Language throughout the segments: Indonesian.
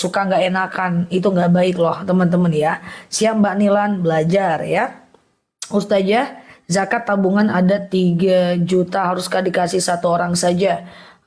suka nggak enakan, itu nggak baik loh teman-teman ya. Siap Mbak Nilan, belajar ya. Ustazah, zakat tabungan ada 3 juta, haruskah dikasih satu orang saja?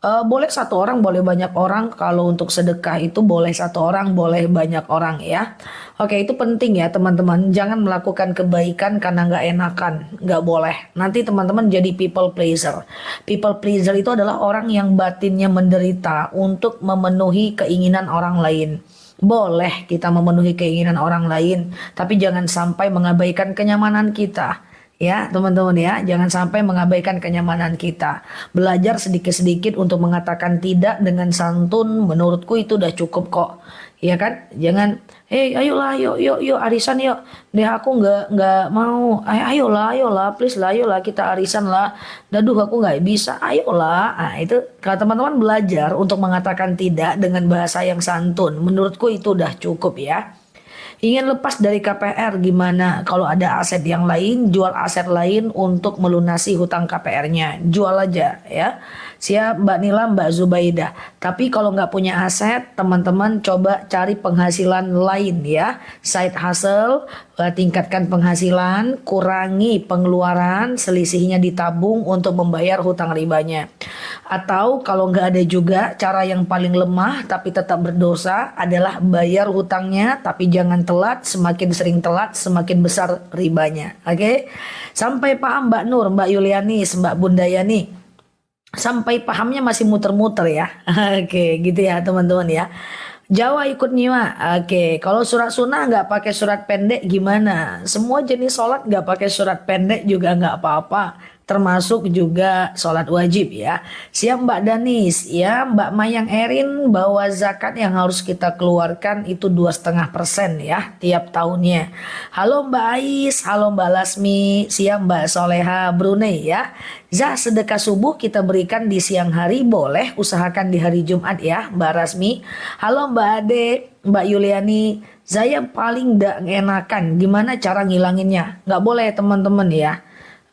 Boleh satu orang, boleh banyak orang. Kalau untuk sedekah itu boleh satu orang, boleh banyak orang ya. Oke, itu penting ya teman-teman. Jangan melakukan kebaikan karena nggak enakan, nggak boleh. Nanti teman-teman jadi people pleaser. People pleaser itu adalah orang yang batinnya menderita untuk memenuhi keinginan orang lain. Boleh kita memenuhi keinginan orang lain, tapi jangan sampai mengabaikan kenyamanan kita. Ya, teman-teman ya, jangan sampai mengabaikan kenyamanan kita. Belajar sedikit-sedikit untuk mengatakan tidak dengan santun, menurutku itu udah cukup kok. Ya kan? Jangan, ayolah, yuk, yuk, yuk, arisan yuk. Deh aku nggak mau. Ayolah, ayolah, please lah, ayolah kita arisan lah. Daduh aku nggak bisa, ayolah. Nah, itu kalau teman-teman belajar untuk mengatakan tidak dengan bahasa yang santun, menurutku itu udah cukup ya. Ingin lepas dari KPR gimana? Kalau ada aset yang lain, jual aset lain untuk melunasi hutang KPR-nya. Jual aja ya. Siap Mbak Nila, Mbak Zubaidah. Tapi kalau nggak punya aset, teman-teman coba cari penghasilan lain ya. Side hustle, tingkatkan penghasilan, kurangi pengeluaran, selisihnya ditabung untuk membayar hutang ribanya. Atau kalau nggak ada juga, cara yang paling lemah tapi tetap berdosa adalah bayar hutangnya tapi jangan telat. Semakin sering telat semakin besar ribanya. Oke? Sampai paham Mbak Nur, Mbak Yuliani, Mbak Bundayani? Sampai pahamnya masih muter-muter ya. Oke, gitu ya teman-teman ya. Jawa ikut nyimak. Oke, kalau surat sunnah nggak pakai surat pendek gimana? Semua jenis sholat nggak pakai surat pendek juga nggak apa-apa. Termasuk juga sholat wajib ya. Siap Mbak Danis ya, Mbak Mayang Erin, bahwa zakat yang harus kita keluarkan itu 2,5% ya tiap tahunnya. Halo Mbak Ais, halo Mbak Lasmi, siap Mbak Soleha Brunei ya. Sedekah subuh kita berikan di siang hari, boleh usahakan di hari Jumat ya Mbak Rasmi. Halo Mbak Ade, Mbak Yuliani, saya paling gak enakan gimana cara ngilanginnya? Nggak boleh teman-teman ya.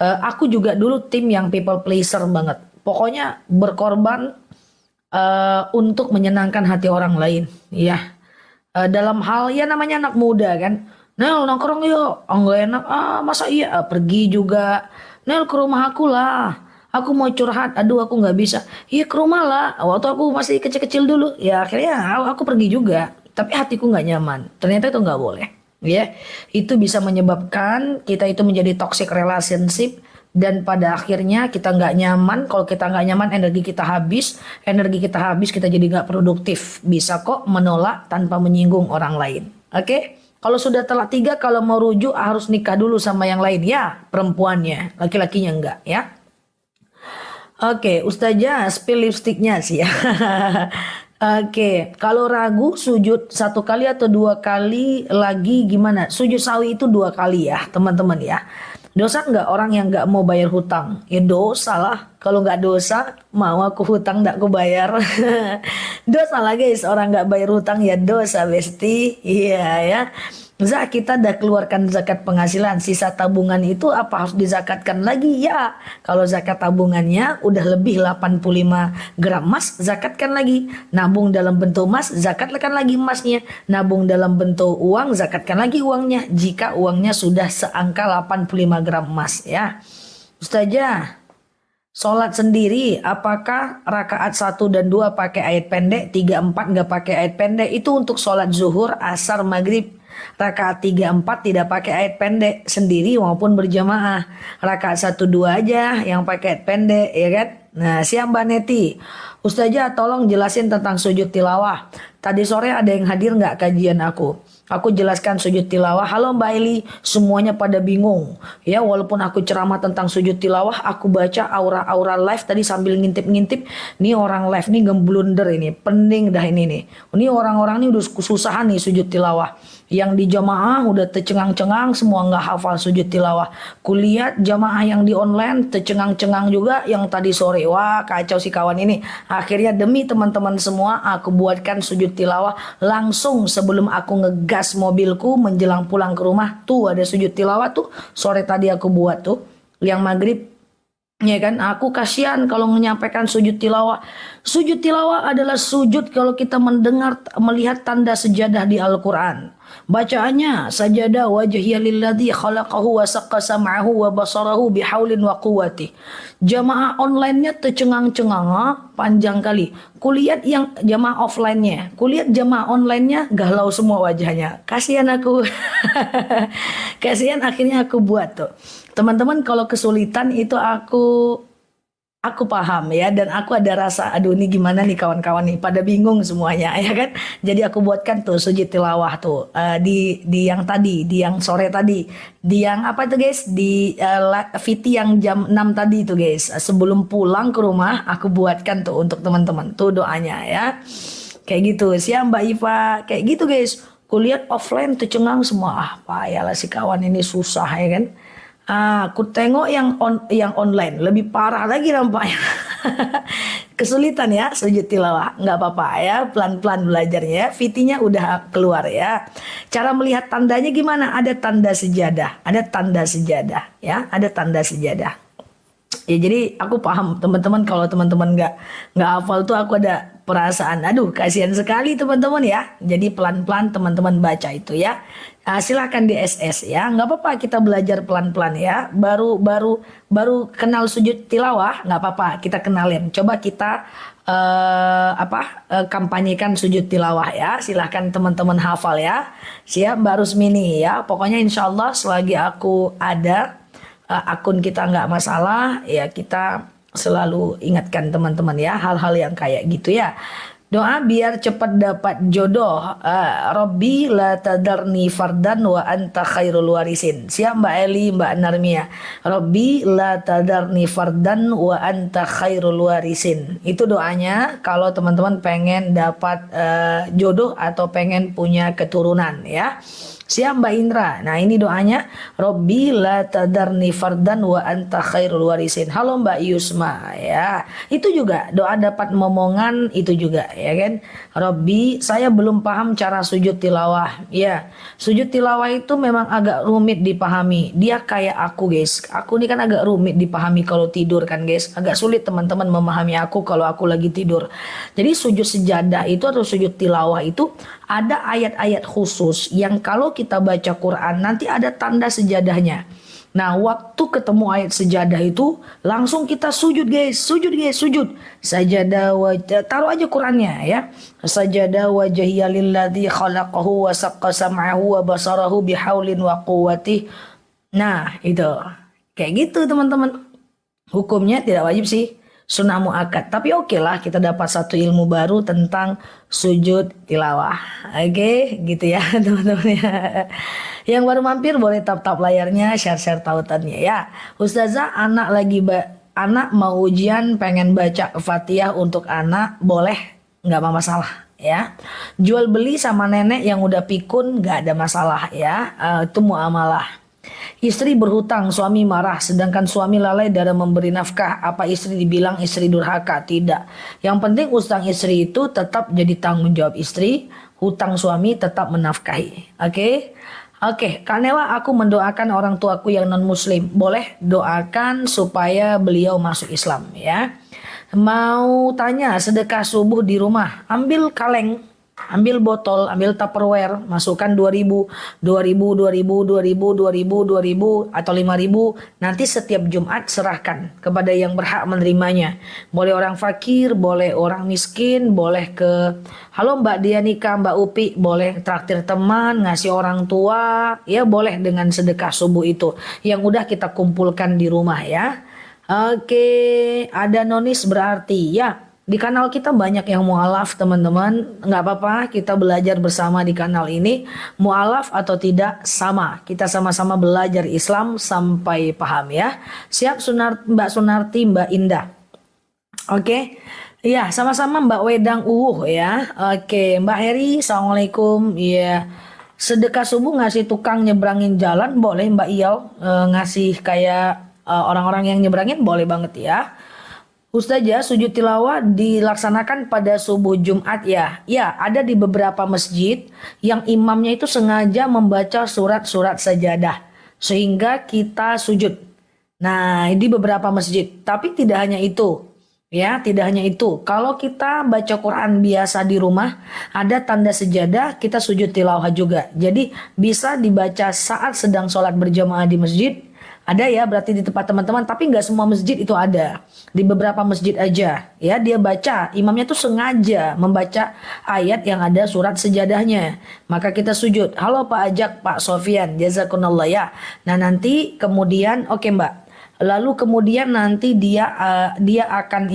Aku juga dulu tim yang people pleaser banget. Pokoknya berkorban untuk menyenangkan hati orang lain. Ya, dalam hal ya namanya anak muda kan. Nel nongkrong yuk, nggak enak. Masa iya? Pergi juga. Nel ke rumah aku lah. Aku mau curhat. Aduh aku nggak bisa. Iya ke rumah lah. Waktu aku masih kecil-kecil dulu. Ya akhirnya aku pergi juga. Tapi hatiku nggak nyaman. Ternyata itu nggak boleh. Ya, itu bisa menyebabkan kita itu menjadi toxic relationship dan pada akhirnya kita nggak nyaman. Kalau kita nggak nyaman, energi kita habis, kita jadi nggak produktif. Bisa kok menolak tanpa menyinggung orang lain. Oke? Kalau sudah telat 3, kalau mau rujuk harus nikah dulu sama yang lain ya, perempuannya, laki-lakinya enggak ya. Oke, Ustazah spill lipstiknya sih ya. Oke, kalau ragu sujud 1 kali atau 2 kali lagi gimana? Sujud sawi itu 2 kali ya teman-teman ya. Dosa nggak orang yang nggak mau bayar hutang? Ya dosa lah. Kalau nggak dosa, mau aku hutang nggak aku bayar. Dosa lah guys, orang nggak bayar hutang ya dosa besti. Iya ya. Kita udah keluarkan zakat penghasilan, sisa tabungan itu apa harus dizakatkan lagi? Ya, kalau zakat tabungannya udah lebih 85 gram emas, zakatkan lagi. Nabung dalam bentuk emas, zakatkan lagi emasnya. Nabung dalam bentuk uang, zakatkan lagi uangnya. Jika uangnya sudah seangka 85 gram emas ya. Ustazah, sholat sendiri apakah rakaat 1 dan 2 pakai ayat pendek, 3, 4 nggak pakai ayat pendek? Itu untuk sholat zuhur, asar, maghrib. Rakaat 3, 4 tidak pakai ayat pendek sendiri maupun berjamaah. Rakaat 1, 2 aja yang pakai ayat pendek ya kan. Nah siap Mbak Neti. Ustazah tolong jelasin tentang sujud tilawah. Tadi sore ada yang hadir nggak kajian aku? Aku jelaskan sujud tilawah. Halo Mbak Eli, semuanya pada bingung. Ya walaupun aku ceramah tentang sujud tilawah, aku baca aura-aura live tadi sambil ngintip-ngintip. Nih orang live nih ngeblunder ini, pening dah ini nih. Ini orang-orang nih udah kesusahan nih sujud tilawah. Yang di jamaah udah tercengang-cengang semua nggak hafal sujud tilawah. Kulihat jamaah yang di online tercengang-cengang juga yang tadi sore. Wah kacau si kawan ini. Akhirnya demi teman-teman semua aku buatkan sujud tilawah langsung sebelum aku ngegas mobilku menjelang pulang ke rumah. Tuh ada sujud tilawah tuh sore tadi aku buat tuh. Yang maghrib Ya kan, aku kasihan kalau menyampaikan sujud tilawah. Sujud tilawah adalah sujud kalau kita melihat tanda sejadah di Al-Quran. Bacaannya sajadah wajhiya lilladzi khalaqahu wa saqqa sam'ahu wa basarahu bihaulin wa quwwati. Jamaah online-nya tercengang-cengang panjang kali. Kulihat yang jamaah offline-nya, kulihat jamaah online-nya galau semua wajahnya. Kasihan aku. Kasihan, akhirnya aku buat tuh. Teman-teman kalau kesulitan itu aku paham ya, dan aku ada rasa aduh ini gimana nih kawan-kawan nih pada bingung semuanya ya kan. Jadi aku buatkan tuh sujud tilawah tuh di yang tadi, di yang sore tadi, di yang apa itu guys, di VT yang jam 6 tadi itu guys. Sebelum pulang ke rumah aku buatkan tuh untuk teman-teman tuh doanya ya. Kayak gitu. Siap Mbak Iva, kayak gitu guys. Kulihat offline tuh cengang semua. Ah, payahlah si kawan ini susah ya kan. Aku tengok yang online lebih parah lagi nampaknya. Kesulitan ya sujud tilawah, nggak apa-apa ya, pelan-pelan belajarnya ya. VT-nya udah keluar ya. Cara melihat tandanya gimana? Ada tanda sejadah, ada tanda sejadah ya, ada tanda sejadah. Ya jadi aku paham teman-teman, kalau teman-teman nggak hafal tuh aku ada perasaan aduh kasihan sekali teman-teman ya. Jadi pelan-pelan teman-teman baca itu ya. Silahkan di SS ya, nggak apa-apa kita belajar pelan-pelan ya. Baru kenal sujud tilawah nggak apa-apa kita kenalin. Coba kita kampanyekan sujud tilawah ya. Silahkan teman-teman hafal ya. Siap Mbak Rusmini ya. Pokoknya insya Allah selagi aku ada akun kita nggak masalah ya, kita selalu ingatkan teman-teman ya hal-hal yang kayak gitu ya. Doa biar cepat dapat jodoh. Robbi la tadarni fardan wa anta khairul warisin. Siap Mbak Eli, Mbak Narmia. Robbi la tadarni fardan wa anta khairul warisin. Itu doanya kalau teman-teman pengen dapat jodoh atau pengen punya keturunan ya. Siap Mbak Indra. Nah ini doanya. Robbi la tadarni fardan wa anta khairul warisin. Halo Mbak Yusma ya. Itu juga doa dapat momongan itu juga ya kan. Robbi, saya belum paham cara sujud tilawah. Ya, sujud tilawah itu memang agak rumit dipahami. Dia kayak aku guys. Aku ini kan agak rumit dipahami kalau tidur kan guys. Agak sulit teman-teman memahami aku kalau aku lagi tidur. Jadi sujud sejadah itu atau sujud tilawah itu ada ayat-ayat khusus yang kalau kita baca Quran nanti ada tanda sejadahnya. Nah, waktu ketemu ayat sejadah itu langsung kita sujud guys, sujud. Sajadah wajah, taruh aja Qurannya ya. Sajadah wajhiya lilladzi khalaqahu wa saqqa sam'ahu wa basarahu bihaulin wa quwwati. Nah, itu. Kayak gitu teman-teman. Hukumnya tidak wajib sih, sunnah muakkad. Tapi oke lah kita dapat satu ilmu baru tentang sujud tilawah. Oke, gitu ya teman-teman ya. Yang baru mampir boleh tap-tap layarnya, share-share tautannya ya. Ustazah, anak mau ujian pengen baca Fatihah untuk anak, boleh, nggak masalah ya. Jual beli sama nenek yang udah pikun nggak ada masalah ya. Itu muamalah. Istri berhutang, suami marah, sedangkan suami lalai dalam memberi nafkah. Apa istri dibilang istri durhaka? Tidak. Yang penting utang istri itu tetap jadi tanggung jawab istri, hutang suami tetap menafkahi. Oke, Kak Nela, aku mendoakan orang tuaku yang non muslim. Boleh doakan supaya beliau masuk Islam ya. Mau tanya sedekah subuh di rumah, ambil kaleng, ambil botol, ambil Tupperware, masukkan 2000, 2000, 2000, 2000, 2000, 2000 atau 5000. Nanti setiap Jumat serahkan kepada yang berhak menerimanya. Boleh orang fakir, boleh orang miskin, boleh ke halo Mbak Dianika, Mbak Upi, boleh traktir teman, ngasih orang tua, ya boleh dengan sedekah subuh itu. Yang udah kita kumpulkan di rumah ya. Oke, ada nonis berarti ya. Di kanal kita banyak yang mualaf teman-teman, nggak apa-apa kita belajar bersama di kanal ini. Mualaf atau tidak sama, kita sama-sama belajar Islam sampai paham ya. Siap Mbak Sunarti, Mbak Indah. Oke, ya sama-sama Mbak Wedang ya. Oke, Mbak Heri, Assalamualaikum. Ya, sedekah subuh ngasih tukang nyebrangin jalan boleh Mbak Iyal, ngasih kayak orang-orang yang nyebrangin boleh banget ya. Ustazah, sujud tilawah dilaksanakan pada subuh Jumat ya. Ya, ada di beberapa masjid yang imamnya itu sengaja membaca surat-surat sajadah sehingga kita sujud. Nah, di beberapa masjid. Tapi tidak hanya itu. Ya, tidak hanya itu. Kalau kita baca Quran biasa di rumah, ada tanda sejadah, kita sujud tilawah juga. Jadi bisa dibaca saat sedang sholat berjamaah di masjid. Ada ya, berarti di tempat teman-teman. Tapi nggak semua masjid itu ada. Di beberapa masjid aja. Ya, dia baca. Imamnya tuh sengaja membaca ayat yang ada surat sejadahnya. Maka kita sujud. Halo Pak Ajak, Pak Sofian, jazakumullah ya. Nah nanti kemudian, oke Mbak. Lalu kemudian nanti dia akan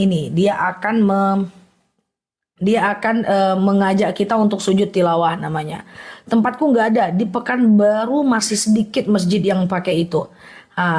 mengajak kita untuk sujud tilawah namanya. Tempatku nggak ada, di Pekanbaru masih sedikit masjid yang pakai itu.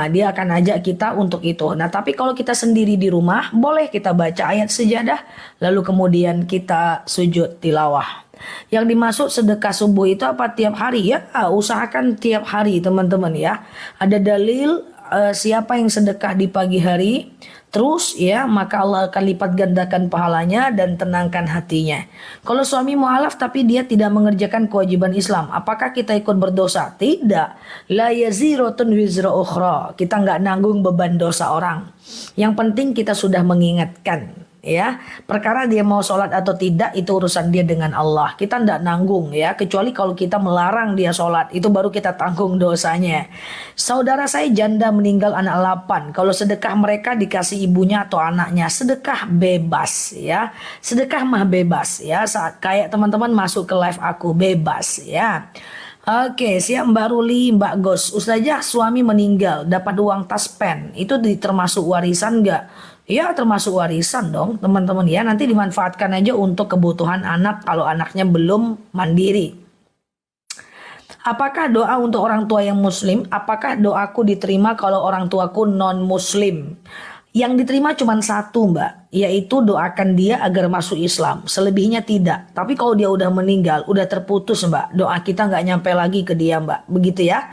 Dia akan ajak kita untuk itu. Nah, tapi kalau kita sendiri di rumah, boleh kita baca ayat sejadah, lalu kemudian kita sujud tilawah. Yang dimaksud sedekah subuh itu apa? Tiap hari ya, usahakan tiap hari teman-teman ya. Ada dalil siapa yang sedekah di pagi hari terus ya, maka Allah akan lipat gandakan pahalanya dan tenangkan hatinya. Kalau suami mualaf tapi dia tidak mengerjakan kewajiban Islam, apakah kita ikut berdosa? Tidak. La yaziratun wizra ukhra. Kita nggak nanggung beban dosa orang. Yang penting kita sudah mengingatkan. Ya, perkara dia mau sholat atau tidak itu urusan dia dengan Allah. Kita tidak nanggung ya, kecuali kalau kita melarang dia sholat, itu baru kita tanggung dosanya. Saudara saya janda meninggal anak 8. Kalau sedekah mereka dikasih ibunya atau anaknya, sedekah bebas ya. Sedekah mah bebas ya. Saat kayak teman-teman masuk ke live aku bebas ya. Oke, siap Mbak Ruli, Mbak Gos. Ustazah suami meninggal, dapat uang taspen, itu termasuk warisan nggak? Ya termasuk warisan dong teman-teman ya. Nanti dimanfaatkan aja untuk kebutuhan anak kalau anaknya belum mandiri. Apakah doa untuk orang tua yang muslim? Apakah doaku diterima kalau orang tuaku non muslim? Yang diterima cuma satu Mbak, yaitu doakan dia agar masuk Islam. Selebihnya tidak. Tapi kalau dia udah meninggal, udah terputus Mbak, doa kita nggak nyampe lagi ke dia Mbak. Begitu ya.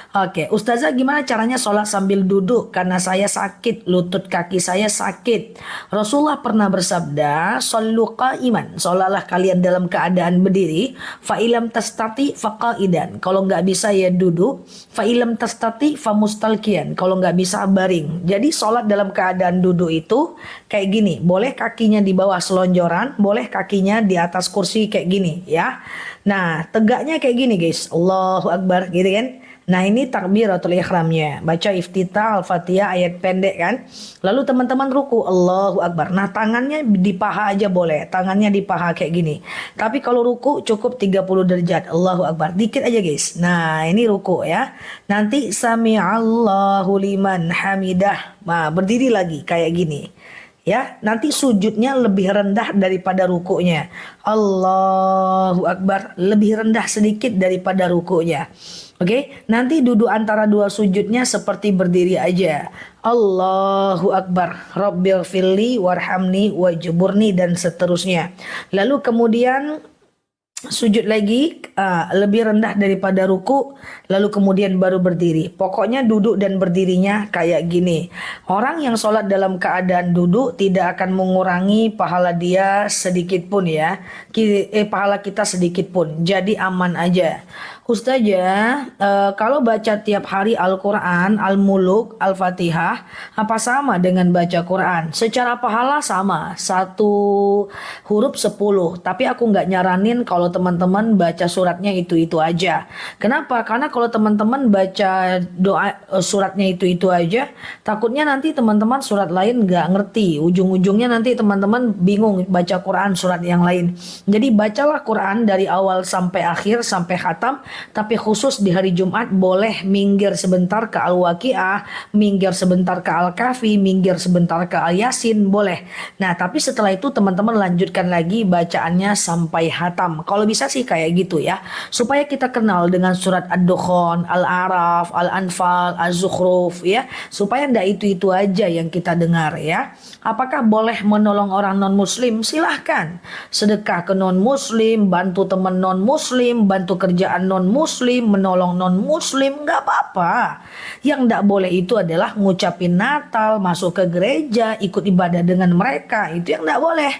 Oke, Ustazah gimana caranya sholat sambil duduk? Karena saya sakit, lutut kaki saya sakit. Rasulullah pernah bersabda, "Shollu qa'iman." Sholatlah kalian dalam keadaan berdiri. Fa ilam tastati faqaidan. Kalau nggak bisa ya duduk. Fa ilam tastati fa mustalqiyan. Kalau nggak bisa baring. Jadi sholat dalam keadaan duduk itu kayak gini. Boleh kakinya di bawah selonjoran, boleh kakinya di atas kursi kayak gini ya. Nah, tegaknya kayak gini guys. Allahu Akbar gitu kan. Nah ini takbiratul ihramnya. Baca iftitah al-fatihah ayat pendek kan. Lalu teman-teman ruku Allahu Akbar. Nah tangannya di paha aja boleh. Tangannya di paha kayak gini. Tapi kalau ruku cukup 30 derajat. Allahu Akbar. Dikit aja guys. Nah ini ruku ya. Nanti sami'allahu liman hamidah. Nah berdiri lagi kayak gini. Ya, nanti sujudnya lebih rendah daripada rukunya. Allahu Akbar. Lebih rendah sedikit daripada rukunya. Oke, nanti duduk antara dua sujudnya seperti berdiri aja. Allahu Akbar, Rabbil firli warhamni wajburni dan seterusnya. Lalu kemudian sujud lagi lebih rendah daripada ruku, lalu kemudian baru berdiri. Pokoknya duduk dan berdirinya kayak gini. Orang yang sholat dalam keadaan duduk tidak akan mengurangi pahala dia sedikit pun ya. Pahala kita sedikit pun. Jadi aman aja. Ustazah, kalau baca tiap hari Al-Quran, Al-Muluk, Al-Fatihah, apa sama dengan baca Quran? Secara pahala sama, 1 huruf 10. Tapi aku nggak nyaranin kalau teman-teman baca suratnya itu-itu aja. Kenapa? Karena kalau teman-teman baca doa suratnya itu-itu aja, takutnya nanti teman-teman surat lain nggak ngerti. Ujung-ujungnya nanti teman-teman bingung baca Quran surat yang lain. Jadi bacalah Quran dari awal sampai akhir, sampai khatam. Tapi khusus di hari Jumat boleh minggir sebentar ke Al-Waqiah, minggir sebentar ke Al-Kahfi, minggir sebentar ke Al-Yasin, boleh. Nah tapi setelah itu teman-teman lanjutkan lagi bacaannya sampai hatam. Kalau bisa sih kayak gitu ya. Supaya kita kenal dengan surat Ad-Dukhan, Al-A'raf, Al-Anfal, Az-Zukhruf ya. Supaya ndak itu-itu aja yang kita dengar ya. Apakah boleh menolong orang non-muslim? Silahkan. Sedekah ke non-muslim, bantu teman non-muslim, bantu kerjaan non-muslim, menolong non-muslim, nggak apa-apa. Yang nggak boleh itu adalah ngucapin Natal, masuk ke gereja, ikut ibadah dengan mereka. Itu yang nggak boleh.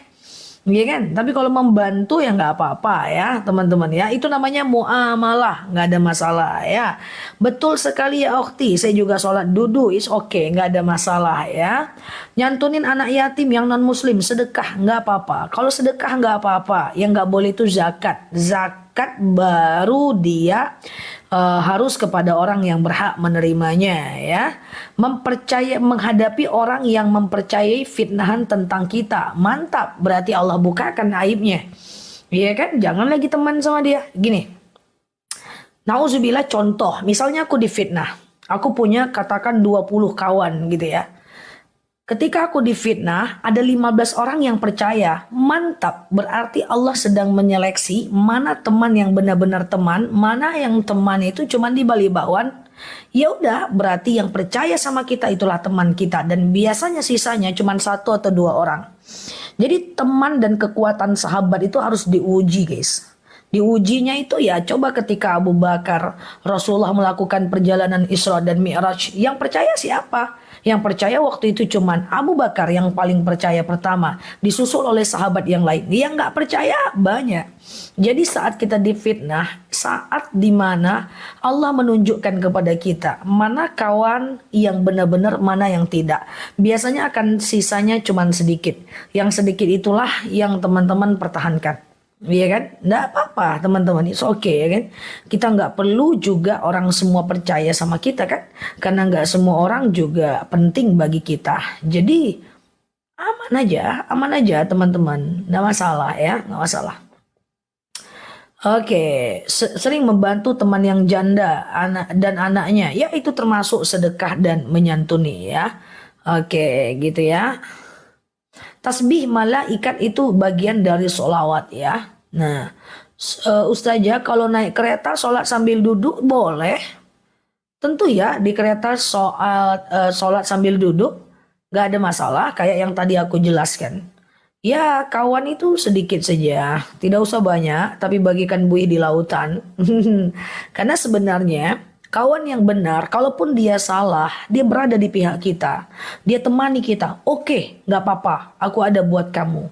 Iya kan? Tapi kalau membantu ya nggak apa-apa ya teman-teman ya. Itu namanya muamalah, nggak ada masalah ya. Betul sekali ya Okti. Saya juga sholat duduk, is oke, nggak ada masalah ya. Nyantunin anak yatim yang non muslim sedekah nggak apa-apa. Kalau sedekah nggak apa-apa. Yang nggak boleh itu zakat. Zakat baru dia harus kepada orang yang berhak menerimanya ya. Menghadapi orang yang mempercayai fitnahan tentang kita. Mantap, berarti Allah bukakan aibnya. Iya kan? Jangan lagi teman sama dia. Gini. Nauzubillah, contoh, misalnya aku difitnah. Aku punya katakan 20 kawan gitu ya. Ketika aku difitnah, ada 15 orang yang percaya. Mantap, berarti Allah sedang menyeleksi mana teman yang benar-benar teman, mana yang teman itu cuma di bali bakwan. Ya udah, berarti yang percaya sama kita itulah teman kita, dan biasanya sisanya cuma 1 atau 2 orang. Jadi teman dan kekuatan sahabat itu harus diuji, guys. Diujinya itu ya coba ketika Abu Bakar, Rasulullah melakukan perjalanan Isra dan Mi'raj. Yang percaya siapa? Yang percaya waktu itu cuman Abu Bakar yang paling percaya pertama. Disusul oleh sahabat yang lain. Yang nggak percaya banyak. Jadi saat kita difitnah, saat dimana Allah menunjukkan kepada kita mana kawan yang benar-benar, mana yang tidak. Biasanya akan sisanya cuman sedikit. Yang sedikit itulah yang teman-teman pertahankan. Iya kan? Nggak apa-apa teman-teman, it's okay ya kan? Kita nggak perlu juga orang semua percaya sama kita kan? Karena nggak semua orang juga penting bagi kita. Jadi aman aja teman-teman. Nggak masalah ya, nggak masalah. Oke, sering membantu teman yang janda dan anaknya. Ya itu termasuk sedekah dan menyantuni ya. Oke, gitu ya. Tasbih malaikat itu bagian dari sholawat ya. Nah, Ustazah kalau naik kereta sholat sambil duduk boleh. Tentu ya di kereta sholat sambil duduk gak ada masalah kayak yang tadi aku jelaskan. Ya kawan itu sedikit saja, tidak usah banyak, tapi bagikan buih di lautan. Karena sebenarnya kawan yang benar, kalaupun dia salah, dia berada di pihak kita. Dia temani kita. Oke, gak apa-apa, aku ada buat kamu.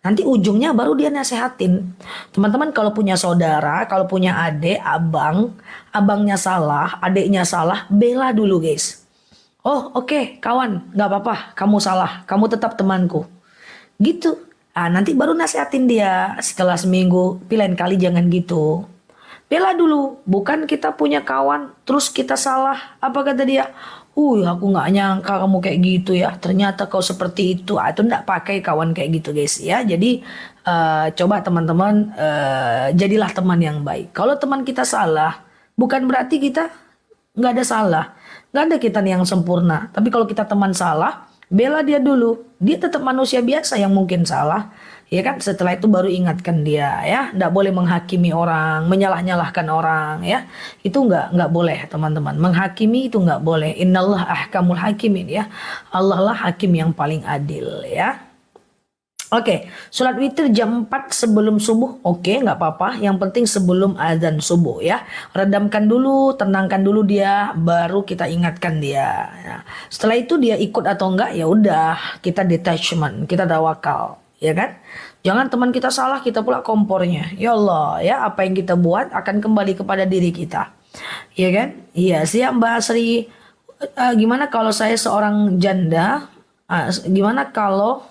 Nanti ujungnya baru dia nasehatin. Teman-teman kalau punya saudara, kalau punya adik, abangnya salah, adiknya salah, bela dulu guys. Oh oke, kawan, gak apa-apa, kamu salah, kamu tetap temanku. Gitu. Nanti baru nasehatin dia setelah seminggu, lain kali jangan gitu. Bela dulu, bukan kita punya kawan terus kita salah. Apa kata dia? Aku nggak nyangka kamu kayak gitu ya. Ternyata kau seperti itu. Itu nggak pakai kawan kayak gitu guys ya. Jadi coba teman-teman jadilah teman yang baik. Kalau teman kita salah, bukan berarti kita nggak ada salah. Nggak ada kita nih yang sempurna. Tapi kalau kita teman salah, bela dia dulu. Dia tetap manusia biasa yang mungkin salah. Ya kan, setelah itu baru ingatkan dia ya, nggak boleh menghakimi orang, menyalah-nyalahkan orang ya, itu nggak boleh teman-teman, menghakimi itu nggak boleh. Innallah ahkamul hakimin ya, Allah lah hakim yang paling adil ya. Oke, sholat witir jam 4 sebelum subuh, oke nggak apa-apa, yang penting sebelum azan subuh ya, redamkan dulu, tenangkan dulu dia, baru kita ingatkan dia. Ya. Setelah itu dia ikut atau enggak ya udah, kita detachment, kita tawakal. Ya kan? Jangan teman kita salah, kita pula kompornya. Ya Allah, ya apa yang kita buat akan kembali kepada diri kita. Ya kan? Iya, siap Mbak Asri. Gimana kalau saya seorang janda? Gimana kalau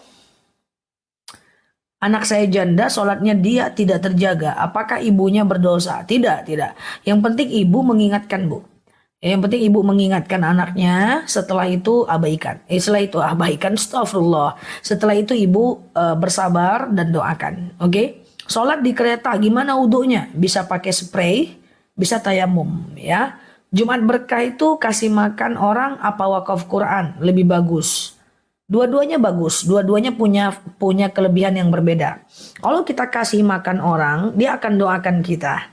anak saya janda, sholatnya dia tidak terjaga? Apakah ibunya berdosa? Tidak, tidak. Yang penting ibu mengingatkan, Bu. Yang penting ibu mengingatkan anaknya, setelah itu abaikan. Astagfirullah. Setelah itu ibu bersabar dan doakan. Oke? Sholat di kereta gimana wudunya? Bisa pakai spray, bisa tayamum ya. Jumat berkah itu kasih makan orang apa wakaf Quran, lebih bagus. Dua-duanya bagus, dua-duanya punya kelebihan yang berbeda. Kalau kita kasih makan orang, dia akan doakan kita.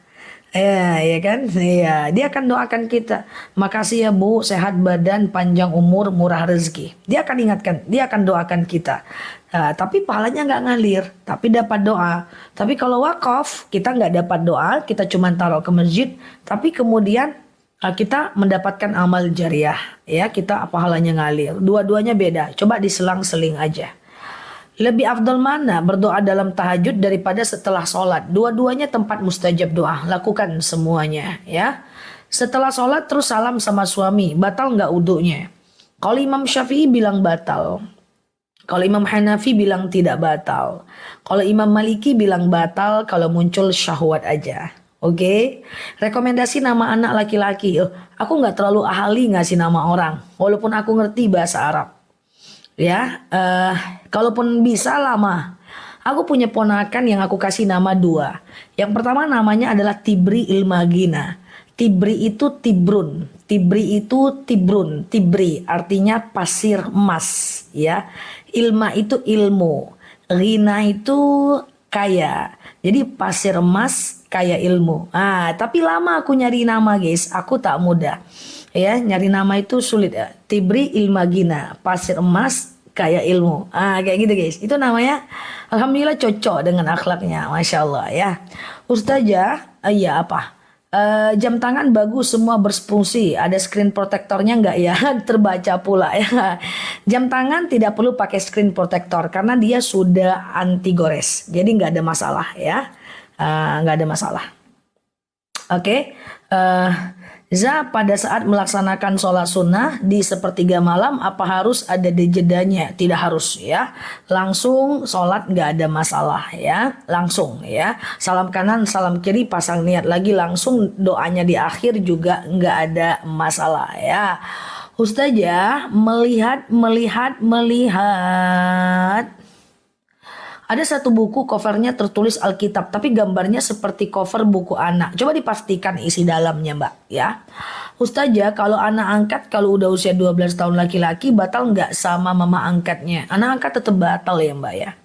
Ya kan? Ya, dia akan doakan kita. Makasih ya Bu, sehat badan, panjang umur, murah rezeki. Dia akan ingatkan, dia akan doakan kita. Tapi pahalanya nggak ngalir, tapi dapat doa. Tapi kalau wakaf, kita nggak dapat doa, kita cuma taruh ke masjid. Tapi kemudian kita mendapatkan amal jariah. Ya, kita pahalanya ngalir. Dua-duanya beda. Coba diselang-seling aja. Lebih afdal mana berdoa dalam tahajud daripada setelah sholat? Dua-duanya tempat mustajab doa. Lakukan semuanya ya. Setelah sholat terus salam sama suami. Batal nggak wudunya? Kalau Imam Syafi'i bilang batal. Kalau Imam Hanafi bilang tidak batal. Kalau Imam Maliki bilang batal kalau muncul syahwat aja. Oke. Rekomendasi nama anak laki-laki. Aku nggak terlalu ahli ngasih nama orang. Walaupun aku ngerti bahasa Arab. Ya, kalaupun bisa lama. Aku punya ponakan yang aku kasih nama dua. Yang pertama namanya adalah Tibri Ilmagina. Tibri itu Tibrun. Tibri itu Tibrun. Tibri artinya pasir emas. Ya, Ilma itu ilmu. Rina itu kaya. Jadi pasir emas kaya ilmu. Tapi lama aku nyari nama guys. Aku tak mudah. Ya, nyari nama itu sulit ya. Tibri Ilmagina, pasir emas kaya ilmu. Kayak gitu guys. Itu namanya alhamdulillah cocok dengan akhlaknya. Masya Allah ya. Ustazah, iya apa? Jam tangan bagus semua berfungsi. Ada screen protectornya nggak ya? Terbaca pula ya. Jam tangan tidak perlu pakai screen protector karena dia sudah anti gores. Jadi nggak ada masalah ya. Nggak ada masalah. Oke. Pada saat melaksanakan sholat sunnah di sepertiga malam apa harus ada di jedanya? Tidak harus ya. Langsung sholat nggak ada masalah ya. Langsung ya. Salam kanan, salam kiri, pasang niat lagi langsung doanya di akhir juga nggak ada masalah ya. Ustazah melihat. Ada satu buku covernya tertulis Alkitab tapi gambarnya seperti cover buku anak. Coba dipastikan isi dalamnya mbak ya. Ustazah kalau anak angkat kalau udah usia 12 tahun laki-laki batal nggak sama mama angkatnya? Anak angkat tetap batal ya mbak ya.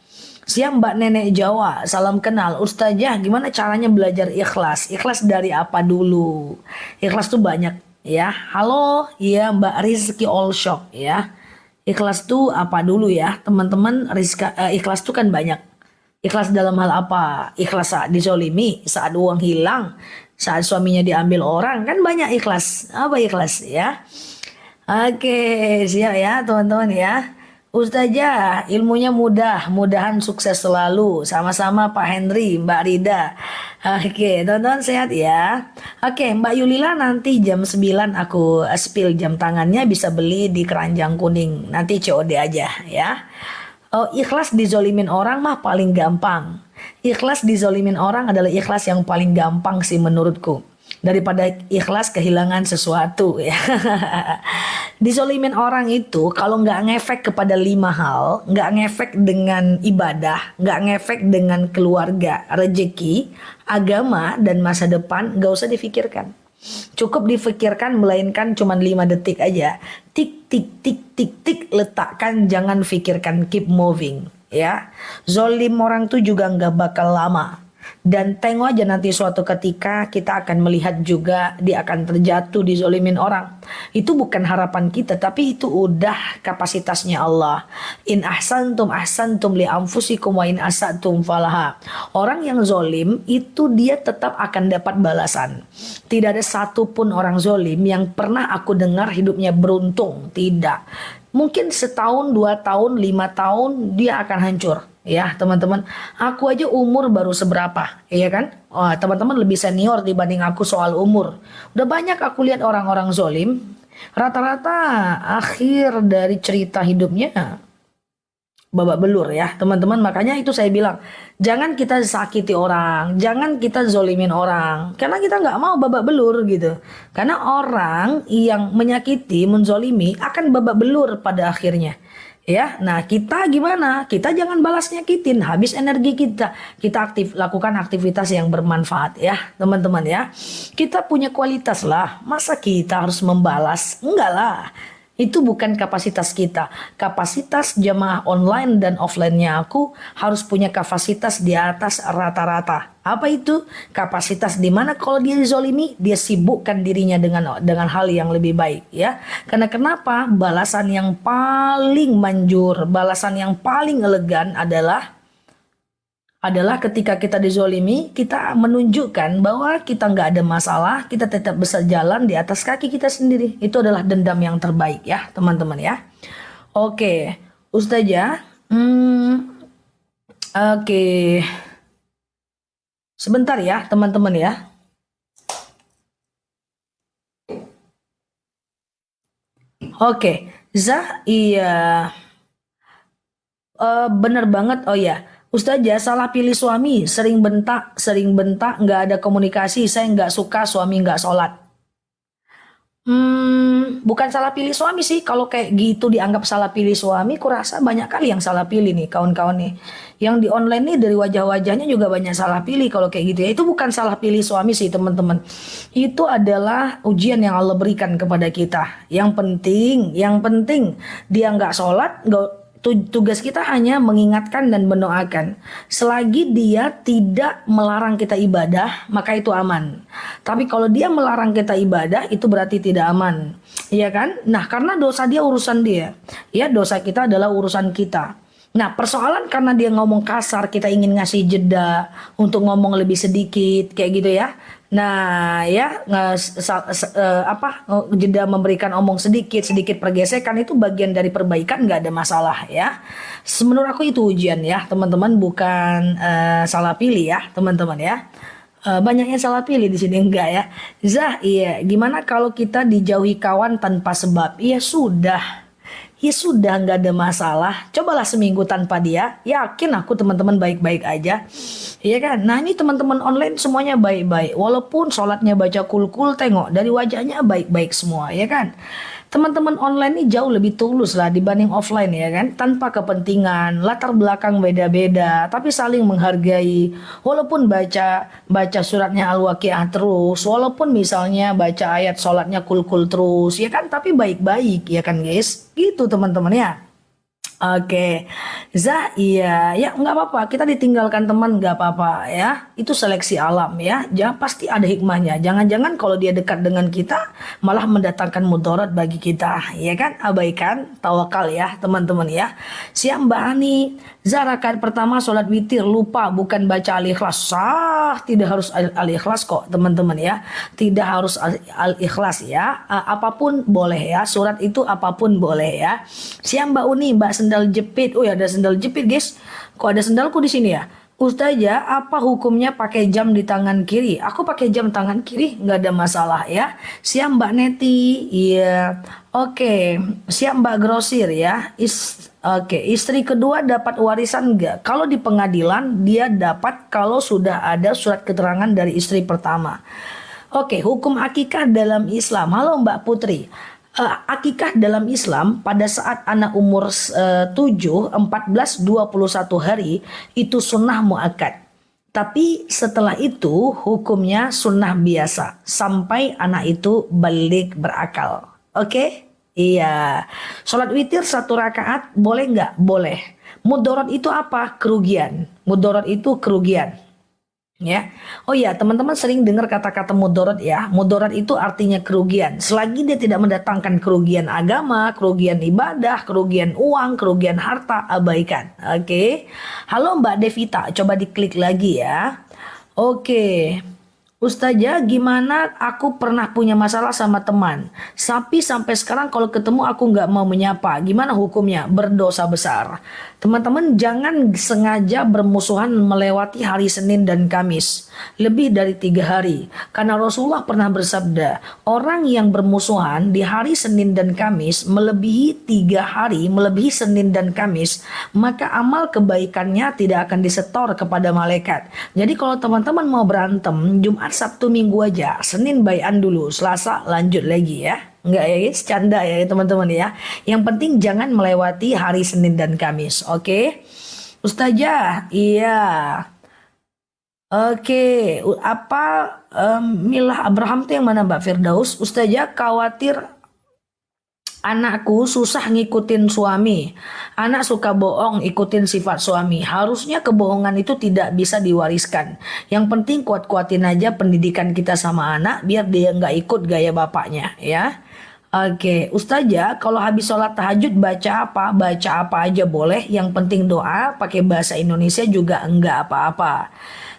Siang mbak nenek Jawa, salam kenal. Ustazah gimana caranya belajar ikhlas? Ikhlas dari apa dulu? Ikhlas tuh banyak ya. Halo ya mbak Rizky Allshop ya. Ikhlas tuh apa dulu ya teman-teman. Ikhlas tuh kan banyak. Ikhlas dalam hal apa? Ikhlas saat dizolimi, saat uang hilang, saat suaminya diambil orang, kan banyak ikhlas. Apa ikhlas ya? Oke, siap ya teman-teman ya. Ustazah, ilmunya mudahan sukses selalu. Sama-sama Pak Henry, Mbak Rida. Oke, teman-teman sehat ya. Oke, Mbak Yulila nanti jam 9 aku spill jam tangannya bisa beli di Keranjang Kuning. Nanti COD aja ya. Oh, ikhlas dizolimin orang mah paling gampang. Ikhlas dizolimin orang adalah ikhlas yang paling gampang sih menurutku. Daripada ikhlas kehilangan sesuatu ya. Dizolimin orang itu kalau nggak ngefek kepada 5 hal, nggak ngefek dengan ibadah, nggak ngefek dengan keluarga, rezeki, agama dan masa depan, nggak usah difikirkan. Cukup difikirkan melainkan cuma 5 detik aja. Tik tik tik tik tik letakkan, jangan fikirkan, keep moving ya. Zolim orang tuh juga nggak bakal lama. Dan tengok aja nanti suatu ketika kita akan melihat juga dia akan terjatuh dizolimin orang. Itu bukan harapan kita tapi itu udah kapasitasnya Allah. In ahsantum li anfusikum wa in asatum falaha. Orang yang zolim itu dia tetap akan dapat balasan. Tidak ada satupun orang zolim yang pernah aku dengar hidupnya beruntung. Tidak. Mungkin setahun, 2 tahun, 5 tahun dia akan hancur. Ya teman-teman, aku aja umur baru seberapa, ya kan? Teman-teman lebih senior dibanding aku soal umur. Udah banyak aku lihat orang-orang zolim. Rata-rata akhir dari cerita hidupnya babak belur ya teman-teman. Makanya itu saya bilang, jangan kita sakiti orang, jangan kita zolimin orang. Karena kita nggak mau babak belur gitu. Karena orang yang menyakiti, menzolimi akan babak belur pada akhirnya. Ya, nah kita gimana? Kita jangan balas nyakitin, habis energi kita. Kita lakukan aktivitas yang bermanfaat ya, teman-teman ya. Kita punya kualitas lah. Masa kita harus membalas? Enggak lah. Itu bukan kapasitas kita. Kapasitas jemaah online dan offline-nya aku harus punya kapasitas di atas rata-rata. Apa itu? Kapasitas di mana kalau dia dizolimi, dia sibukkan dirinya dengan hal yang lebih baik ya. Karena kenapa? Balasan yang paling manjur, balasan yang paling elegan adalah ketika kita dizolimi, kita menunjukkan bahwa kita nggak ada masalah, kita tetap bisa jalan di atas kaki kita sendiri. Itu adalah dendam yang terbaik ya teman-teman ya. Oke, Ustazah, Oke, sebentar ya teman-teman ya. Oke, Zah, iya. Bener banget. Oh ya, Ustazah salah pilih suami, sering bentak, nggak ada komunikasi. Saya nggak suka suami nggak sholat. Bukan salah pilih suami sih. Kalau kayak gitu dianggap salah pilih suami, kurasa banyak kali yang salah pilih nih kawan-kawan nih. Yang di online nih dari wajah-wajahnya juga banyak salah pilih kalau kayak gitu ya. Itu bukan salah pilih suami sih teman-teman. Itu adalah ujian yang Allah berikan kepada kita. Yang penting dia nggak sholat, tugas kita hanya mengingatkan dan mendoakan. Selagi dia tidak melarang kita ibadah, maka itu aman. Tapi kalau dia melarang kita ibadah, itu berarti tidak aman. Iya kan? Nah, karena dosa dia urusan dia. Ya, dosa kita adalah urusan kita. Nah, persoalan karena dia ngomong kasar, kita ingin ngasih jeda untuk ngomong lebih sedikit, kayak gitu ya. Nah, ya jeda memberikan omong sedikit, sedikit pergesekan itu bagian dari perbaikan, nggak ada masalah ya. Menurut aku itu ujian ya, teman-teman, bukan salah pilih ya, teman-teman ya. Banyaknya salah pilih di sini enggak ya. Zah, iya, gimana kalau kita dijauhi kawan tanpa sebab? Iya sudah. Ya sudah nggak ada masalah. Cobalah seminggu tanpa dia. Yakin aku teman-teman baik-baik aja. Iya kan? Nah ini teman-teman online semuanya baik-baik. Walaupun sholatnya baca kul-kul, tengok dari wajahnya baik-baik semua. Ya kan? Teman-teman online ini jauh lebih tulus lah dibanding offline ya kan. Tanpa kepentingan, latar belakang beda-beda, tapi saling menghargai. Walaupun baca suratnya Al-Waqiah terus, walaupun misalnya baca ayat sholatnya kul-kul terus, ya kan? Tapi baik-baik ya kan guys. Gitu teman-teman ya. Oke, Zah, iya, ya nggak apa-apa. Kita ditinggalkan teman nggak apa-apa ya. Itu seleksi alam ya. Jangan pasti ada hikmahnya. Jangan-jangan kalau dia dekat dengan kita malah mendatangkan mudarat bagi kita, ya kan? Abaikan, tawakal ya, teman-teman ya. Siap Mbak Ani, Zah rakaat pertama sholat witir lupa bukan baca al-ikhlas. Sah, tidak harus al-ikhlas kok, teman-teman ya. Tidak harus al-ikhlas ya. Apapun boleh ya. Surat itu apapun boleh ya. Siap Mbak Uni, Mbak sendal jepit. Oh ya ada sendal jepit guys. Kok ada sendalku di sini ya? Ustazah, apa hukumnya pakai jam di tangan kiri? Aku pakai jam tangan kiri, nggak ada masalah ya. Siap Mbak Neti, iya. Oke, siap Mbak Grosir ya. Oke, istri kedua dapat warisan nggak? Kalau di pengadilan dia dapat kalau sudah ada surat keterangan dari istri pertama. Oke, hukum akikah dalam Islam. Halo Mbak Putri. Akikah dalam Islam pada saat anak umur 7, 14, 21 hari itu sunnah muakkad. Tapi setelah itu hukumnya sunnah biasa sampai anak itu balik berakal. Oke? Iya. Sholat witir 1 rakaat boleh nggak? Boleh. Mudarat itu apa? Kerugian. Mudarat itu kerugian. Ya, oh ya teman-teman sering dengar kata-kata mudarat ya. Mudarat itu artinya kerugian. Selagi dia tidak mendatangkan kerugian agama, kerugian ibadah, kerugian uang, kerugian harta, abaikan. Oke. Halo Mbak Devita, coba diklik lagi ya. Oke. Ustazah, gimana aku pernah punya masalah sama teman. Tapi sampai sekarang kalau ketemu aku nggak mau menyapa. Gimana hukumnya? Berdosa besar. Teman-teman jangan sengaja bermusuhan melewati hari Senin dan Kamis. Lebih dari 3 hari. Karena Rasulullah pernah bersabda, orang yang bermusuhan di hari Senin dan Kamis melebihi 3 hari, melebihi Senin dan Kamis, maka amal kebaikannya tidak akan disetor kepada malaikat. Jadi kalau teman-teman mau berantem, Jumat, Sabtu, Minggu aja. Senin bayan dulu, Selasa lanjut lagi ya. Enggak ya guys, canda ya teman-teman ya. Yang penting jangan melewati hari Senin dan Kamis, oke? Ustazah, iya. Oke, apa Milah Abraham tuh yang mana Mbak Firdaus? Ustazah khawatir anakku susah ngikutin suami. Anak suka bohong ikutin sifat suami. Harusnya kebohongan itu tidak bisa diwariskan. Yang penting kuat-kuatin aja pendidikan kita sama anak biar dia nggak ikut gaya bapaknya ya. Oke, Ustazah, kalau habis sholat tahajud baca apa? Baca apa aja boleh. Yang penting doa, pakai bahasa Indonesia juga enggak apa-apa.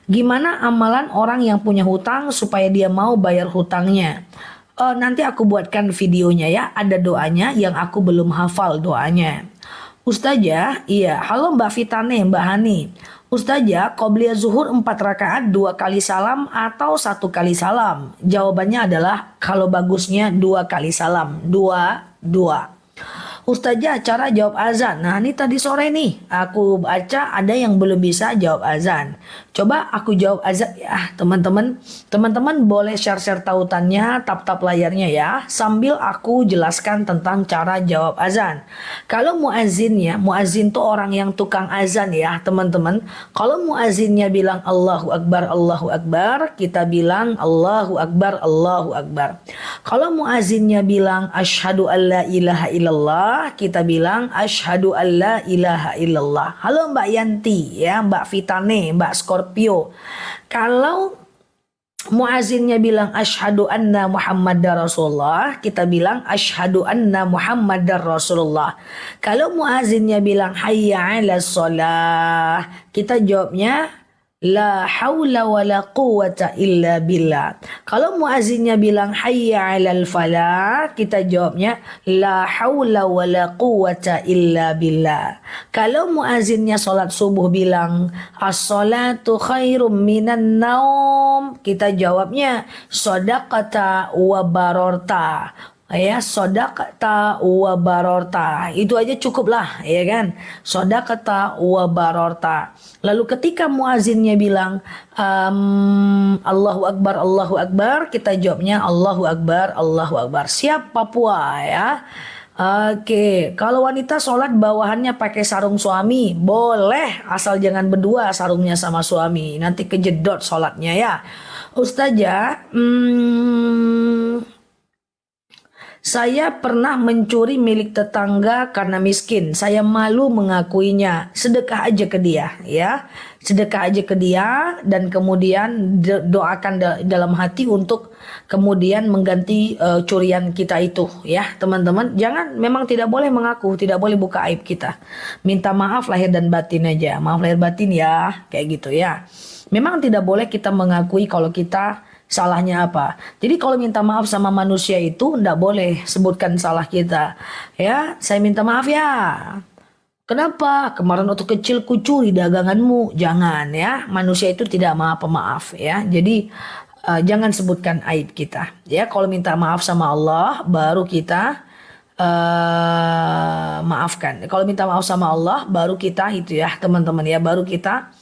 Gimana amalan orang yang punya hutang supaya dia mau bayar hutangnya? Nanti aku buatkan videonya ya. Ada doanya yang aku belum hafal doanya. Ustazah, iya. Halo Mbak Fitane, Mbak Hani. Ustazah, qobliyah zuhur 4 rakaat 2 kali salam atau 1 kali salam? Jawabannya adalah kalau bagusnya 2 kali salam. 2. Ustazah, cara jawab azan. Nah, ini tadi sore nih aku baca ada yang belum bisa jawab azan. Coba aku jawab azan ya, teman-teman. Teman-teman boleh share-share tautannya, tap-tap layarnya ya, sambil aku jelaskan tentang cara jawab azan. Kalau muazin tuh orang yang tukang azan ya, teman-teman. Kalau muazinnya bilang Allahu Akbar, kita bilang Allahu Akbar, Allahu Akbar. Kalau muazinnya bilang asyhadu alla ilaha illallah, kita bilang asyhadu alla ilaha illallah. Halo Mbak Yanti ya, Mbak Vitane, Mbak Scorpio. Kalau muazinnya bilang asyhadu anna Muhammadar Rasulullah, kita bilang asyhadu anna Muhammadar Rasulullah. Kalau muazinnya bilang hayya 'alas shalah, kita jawabnya la haula wala quwata illa billah. Kalau muazinnya bilang hayya 'alal falah, kita jawabnya la haula wala quwata illa billah. Kalau muazinnya salat subuh bilang as-salatu khairum minan naum, kita jawabnya shadaqata wa barorta. Ya, sodakata wa barorta, itu aja cukup lah ya kan, sodakata wa barorta. Lalu ketika muazinnya bilang Allahu Akbar, kita jawabnya Allahu Akbar, Allahu Akbar. Siap Papua ya. Oke, kalau wanita sholat bawahannya pakai sarung suami, boleh, asal jangan berdua sarungnya sama suami, nanti kejedot sholatnya ya. Ustazah, saya pernah mencuri milik tetangga karena miskin. Saya malu mengakuinya. Sedekah aja ke dia, ya. Sedekah aja ke dia dan kemudian doakan dalam hati untuk kemudian mengganti curian kita itu, ya, teman-teman. Memang tidak boleh mengaku, tidak boleh buka aib kita. Minta maaf lahir dan batin aja. Maaf lahir batin ya, kayak gitu ya. Memang tidak boleh kita mengakui kalau kita salahnya apa. Jadi kalau minta maaf sama manusia itu ndak boleh sebutkan salah kita. Ya, saya minta maaf ya. Kenapa? Kemarin waktu kecil kucuri daganganmu. Jangan ya. Manusia itu tidak maaf pemaaf ya. Jadi jangan sebutkan aib kita. Ya, kalau minta maaf sama Allah baru kita maafkan. Kalau minta maaf sama Allah baru kita itu ya, teman-teman ya, baru kita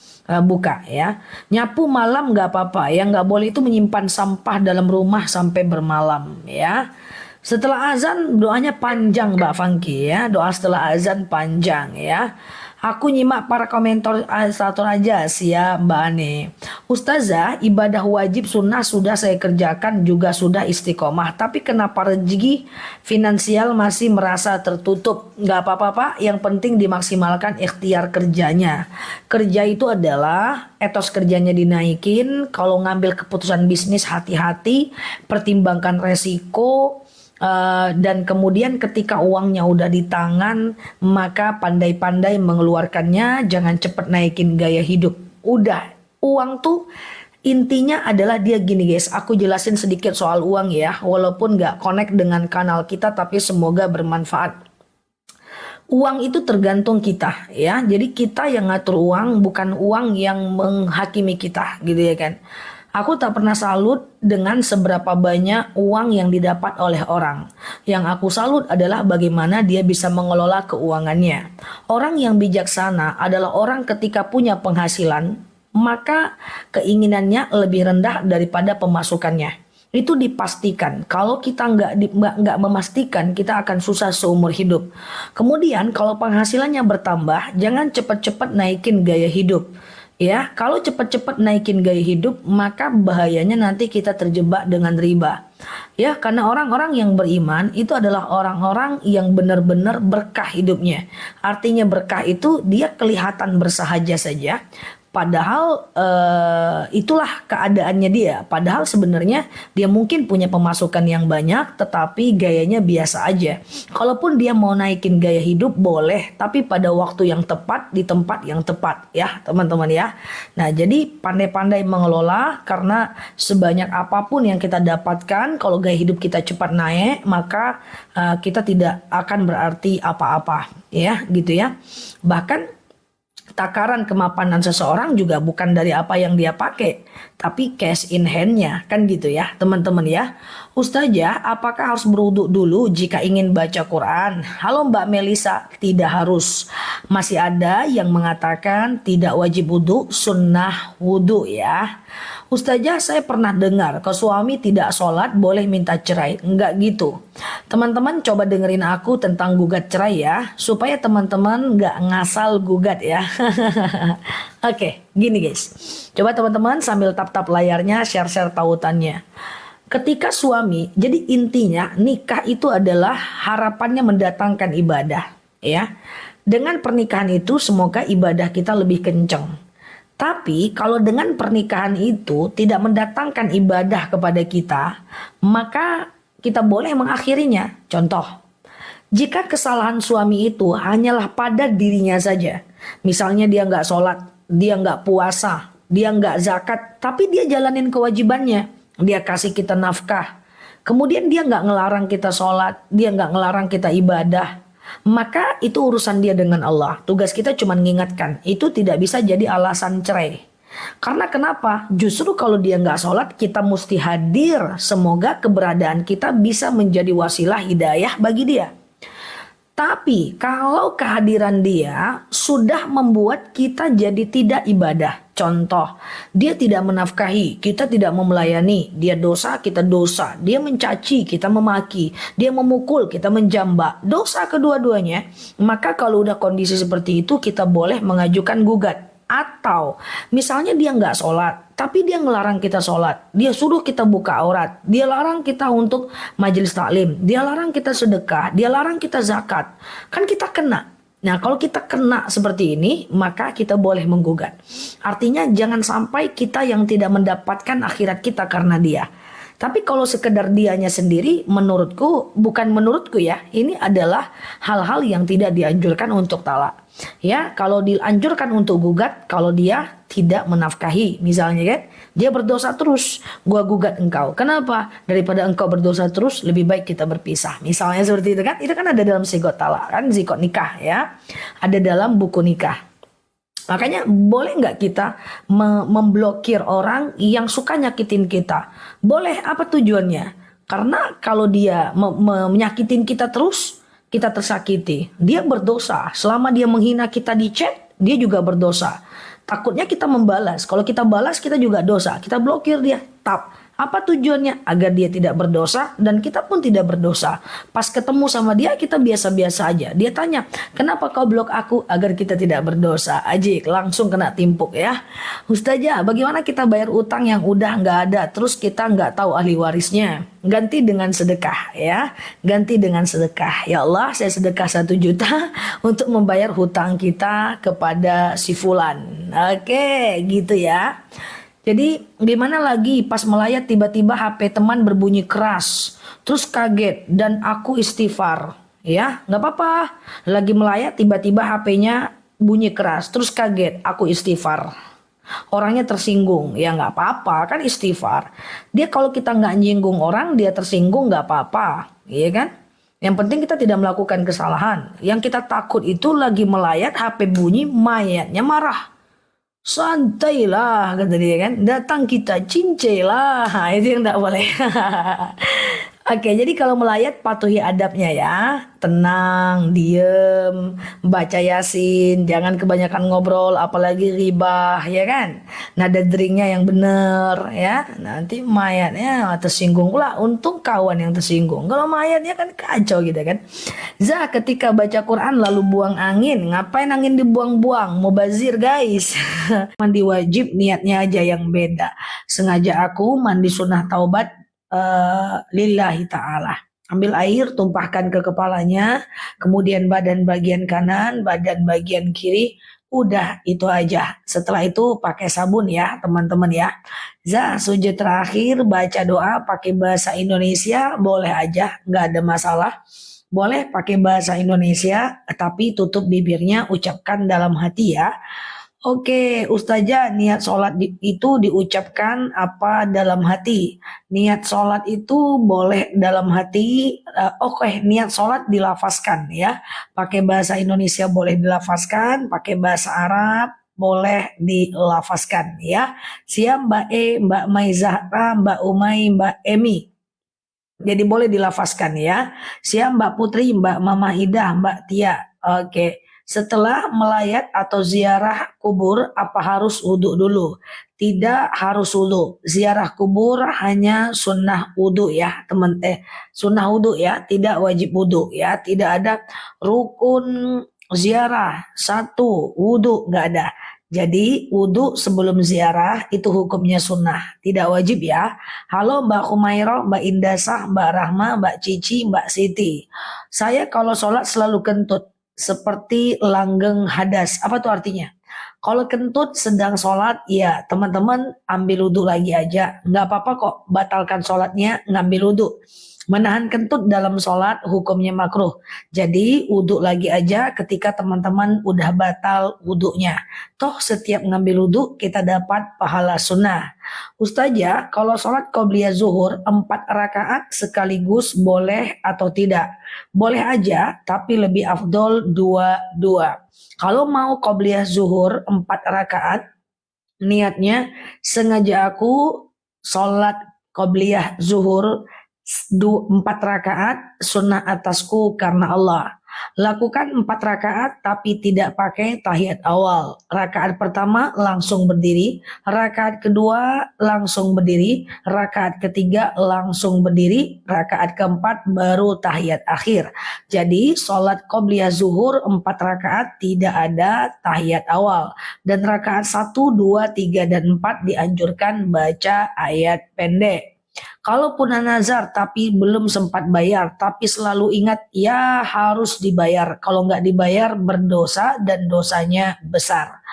buka ya. Nyapu malam nggak apa-apa, yang nggak boleh itu menyimpan sampah dalam rumah sampai bermalam ya. Setelah azan doanya panjang Mbak Fangki ya, doa setelah azan panjang ya. Aku nyimak para komentar satu aja sih ya Mbak Ane. Ustazah, ibadah wajib sunnah sudah saya kerjakan, juga sudah istiqomah. Tapi kenapa rezeki finansial masih merasa tertutup? Gak apa-apa Pak, yang penting dimaksimalkan ikhtiar kerjanya. Kerja itu adalah etos kerjanya dinaikin. Kalau ngambil keputusan bisnis hati-hati, pertimbangkan resiko. Dan kemudian ketika uangnya udah di tangan, maka pandai-pandai mengeluarkannya, jangan cepet naikin gaya hidup. Udah, uang tuh intinya adalah dia gini guys, aku jelasin sedikit soal uang ya, walaupun gak connect dengan kanal kita tapi semoga bermanfaat. Uang itu tergantung kita ya, jadi kita yang ngatur uang, bukan uang yang menghakimi kita gitu ya kan. Aku tak pernah salut dengan seberapa banyak uang yang didapat oleh orang. Yang aku salut adalah bagaimana dia bisa mengelola keuangannya. Orang yang bijaksana adalah orang ketika punya penghasilan, maka keinginannya lebih rendah daripada pemasukannya. Itu dipastikan. Kalau kita nggak memastikan, kita akan susah seumur hidup. Kemudian kalau penghasilannya bertambah, jangan cepat-cepat naikin gaya hidup. Ya, kalau cepat-cepat naikin gaya hidup, maka bahayanya nanti kita terjebak dengan riba. Ya, karena orang-orang yang beriman itu adalah orang-orang yang benar-benar berkah hidupnya. Artinya berkah itu dia kelihatan bersahaja saja. Padahal itulah keadaannya dia. Padahal sebenarnya dia mungkin punya pemasukan yang banyak, tetapi gayanya biasa aja. Kalaupun dia mau naikin gaya hidup boleh, tapi pada waktu yang tepat, di tempat yang tepat ya teman-teman ya. Nah jadi pandai-pandai mengelola, karena sebanyak apapun yang kita dapatkan, kalau gaya hidup kita cepat naik, maka kita tidak akan berarti apa-apa ya gitu ya. Bahkan Takaran kemapanan seseorang juga bukan dari apa yang dia pakai, tapi cash in hand-nya, kan gitu ya teman-teman ya. Ustazah, apakah harus berwudu dulu jika ingin baca Quran? Halo Mbak Melisa, tidak harus. Masih ada yang mengatakan tidak wajib wudu, sunnah wudu ya. Ustazah, saya pernah dengar kalau suami tidak sholat boleh minta cerai. Enggak gitu. Teman-teman coba dengerin aku tentang gugat cerai ya, supaya teman-teman enggak ngasal gugat ya. Oke, gini guys. Coba teman-teman sambil tap-tap layarnya, share-share tautannya. Ketika suami, jadi intinya nikah itu adalah harapannya mendatangkan ibadah ya. Dengan pernikahan itu semoga ibadah kita lebih kenceng. Tapi kalau dengan pernikahan itu tidak mendatangkan ibadah kepada kita, maka kita boleh mengakhirinya. Contoh, jika kesalahan suami itu hanyalah pada dirinya saja. Misalnya dia nggak sholat, dia nggak puasa, dia nggak zakat, tapi dia jalanin kewajibannya. Dia kasih kita nafkah. Kemudian dia nggak ngelarang kita sholat, dia nggak ngelarang kita ibadah. Maka itu urusan dia dengan Allah. Tugas kita cuma mengingatkan. Itu tidak bisa jadi alasan cerai. Karena kenapa? Justru kalau dia nggak sholat, kita mesti hadir. Semoga keberadaan kita bisa menjadi wasilah hidayah bagi dia. Tapi kalau kehadiran dia sudah membuat kita jadi tidak ibadah. Contoh, dia tidak menafkahi, kita tidak memelayani. Dia dosa, kita dosa. Dia mencaci, kita memaki. Dia memukul, kita menjambak. Dosa kedua-duanya. Maka kalau udah kondisi seperti itu, kita boleh mengajukan gugat. Atau misalnya dia nggak sholat, tapi dia ngelarang kita sholat. Dia suruh kita buka aurat. Dia larang kita untuk majelis taklim. Dia larang kita sedekah. Dia larang kita zakat. Kan kita kena. Nah kalau kita kena seperti ini, maka kita boleh menggugat. Artinya jangan sampai kita yang tidak mendapatkan akhirat kita karena dia. Tapi kalau sekedar dianya sendiri, bukan menurutku ya, ini adalah hal-hal yang tidak dianjurkan untuk talak. Ya, kalau dianjurkan untuk gugat, kalau dia tidak menafkahi, misalnya kan, dia berdosa terus, gua gugat engkau. Kenapa? Daripada engkau berdosa terus, lebih baik kita berpisah. Misalnya seperti itu kan ada dalam sigot talak, kan sigot nikah ya, ada dalam buku nikah. Makanya boleh nggak kita memblokir orang yang suka nyakitin kita? Boleh, apa tujuannya? Karena kalau dia menyakitin kita terus, kita tersakiti. Dia berdosa. Selama dia menghina kita di chat, dia juga berdosa. Takutnya kita membalas. Kalau kita balas, kita juga dosa. Kita blokir dia. Tap. Apa tujuannya? Agar dia tidak berdosa dan kita pun tidak berdosa. Pas ketemu sama dia, kita biasa-biasa aja. Dia tanya, kenapa kau blok aku? Agar kita tidak berdosa. Ajik, langsung kena timpuk ya. Ustazah, bagaimana kita bayar utang yang udah nggak ada, terus kita nggak tahu ahli warisnya? Ganti dengan sedekah ya. Ganti dengan sedekah. Ya Allah, saya sedekah 1 juta untuk membayar hutang kita kepada si Fulan. Oke, gitu ya. Jadi gimana lagi pas melayat tiba-tiba HP teman berbunyi keras. Terus kaget dan aku istighfar. Ya nggak apa-apa. Lagi melayat tiba-tiba HP-nya bunyi keras. Terus kaget, aku istighfar. Orangnya tersinggung. Ya nggak apa-apa, kan istighfar. Dia kalau kita nggak nyinggung orang, dia tersinggung nggak apa-apa. Iya kan? Yang penting kita tidak melakukan kesalahan. Yang kita takut itu lagi melayat HP bunyi, mayatnya marah. Santailah kata dia kan, datang kita cincailah. Itu yang tidak boleh. Oke, jadi kalau melayat patuhi adabnya ya. Tenang, diem, baca Yasin, jangan kebanyakan ngobrol, apalagi ribah ya kan. Nada deringnya yang bener ya. Nanti mayatnya tersinggung pula. Untung kawan yang tersinggung. Kalau mayatnya kan kacau gitu kan. Zah, ketika baca Quran lalu buang angin. Ngapain angin dibuang-buang? Mubazir guys. Mandi wajib niatnya aja yang beda. Sengaja aku mandi sunnah taubat lillahi ta'ala. Ambil air, tumpahkan ke kepalanya, kemudian badan bagian kanan, badan bagian kiri, udah itu aja. Setelah itu pakai sabun ya teman-teman ya. Sujud terakhir baca doa pakai bahasa Indonesia, boleh aja, nggak ada masalah. Boleh pakai bahasa Indonesia, tapi tutup bibirnya, ucapkan dalam hati ya. Oke, Ustazah, niat sholat itu diucapkan apa dalam hati? Niat sholat itu boleh dalam hati. Oke, niat sholat dilafazkan ya. Pakai bahasa Indonesia boleh dilafazkan, pakai bahasa Arab boleh dilafazkan ya. Siap Mbak E, Mbak Mai Zahra, Mbak Umay, Mbak Emi. Jadi boleh dilafazkan ya. Siap Mbak Putri, Mbak Mama Ida, Mbak Tia. Oke. Setelah melayat atau ziarah kubur, apa harus wudhu dulu? Tidak harus wudhu. Ziarah kubur hanya sunnah wudhu ya, teman. Sunnah wudhu ya, tidak wajib wudhu ya. Tidak ada rukun ziarah satu wudhu, nggak ada. Jadi wudhu sebelum ziarah itu hukumnya sunnah, tidak wajib ya. Halo Mbak Humairah, Mbak Indasah, Mbak Rahma, Mbak Cici, Mbak Siti. Saya kalau sholat selalu kentut, seperti langgeng hadas. Apa tuh artinya? Kalau kentut sedang sholat, ya teman-teman ambil wudhu lagi aja. Nggak apa-apa kok, batalkan sholatnya, ngambil wudhu. Menahan kentut dalam sholat hukumnya makruh. Jadi wudhu lagi aja ketika teman-teman udah batal wudhunya. Toh setiap ngambil wudhu kita dapat pahala sunnah. Ustazah, kalau sholat qobliyah zuhur 4 rakaat sekaligus boleh atau tidak? Boleh aja, tapi lebih afdol 2-2. Kalau mau qobliyah zuhur 4 rakaat, niatnya sengaja aku sholat qobliyah zuhur 4 rakaat sunnah atasku karena Allah. Lakukan 4 rakaat tapi tidak pakai tahiyat awal. Rakaat pertama langsung berdiri, rakaat kedua langsung berdiri, rakaat ketiga langsung berdiri, rakaat keempat baru tahiyat akhir. Jadi sholat qobliyah zuhur 4 rakaat tidak ada tahiyat awal. Dan rakaat 1, 2, 3, dan 4 dianjurkan baca ayat pendek. Kalaupun nazar tapi belum sempat bayar, tapi selalu ingat ya harus dibayar. Kalau nggak dibayar berdosa dan dosanya besar.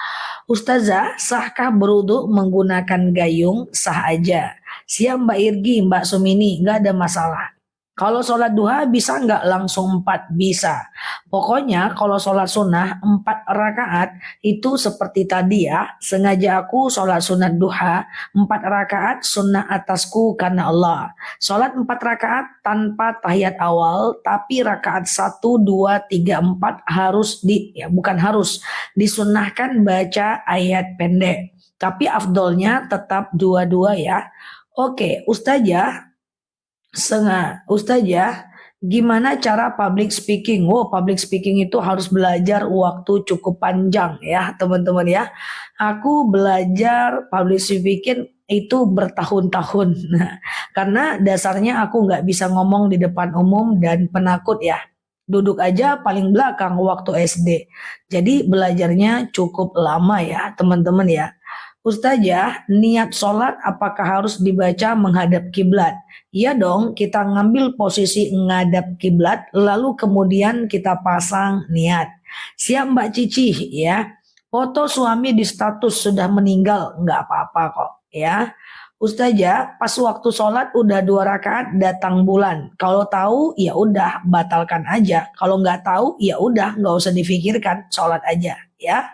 Ustazah, sahkah berwudu menggunakan gayung? Sah aja. Siap Mbak Irgi, Mbak Sumini, nggak ada masalah. Kalau sholat duha bisa nggak langsung 4? Bisa. Pokoknya kalau sholat sunnah 4 rakaat itu seperti tadi ya. Sengaja aku sholat sunat duha 4 rakaat sunnah atasku karena Allah. Sholat 4 rakaat tanpa tahiyat awal, tapi rakaat 1, 2, 3, 4 harus bukan harus, disunnahkan baca ayat pendek. Tapi afdolnya tetap 2-2 ya. Oke, Ustazah, gimana cara public speaking? Public speaking itu harus belajar waktu cukup panjang ya, teman-teman ya. Aku belajar public speaking itu bertahun-tahun. Nah, karena dasarnya aku nggak bisa ngomong di depan umum dan penakut ya. Duduk aja paling belakang waktu SD. Jadi belajarnya cukup lama ya, teman-teman ya. Ustazah, niat sholat apakah harus dibaca menghadap kiblat? Iya dong, kita ngambil posisi menghadap kiblat, lalu kemudian kita pasang niat. Siap Mbak Cici ya. Foto suami di status sudah meninggal, nggak apa-apa kok ya. Ustazah, pas waktu sholat udah 2 rakaat datang bulan. Kalau tahu ya udah batalkan aja. Kalau nggak tahu ya udah nggak usah difikirkan, sholat aja ya.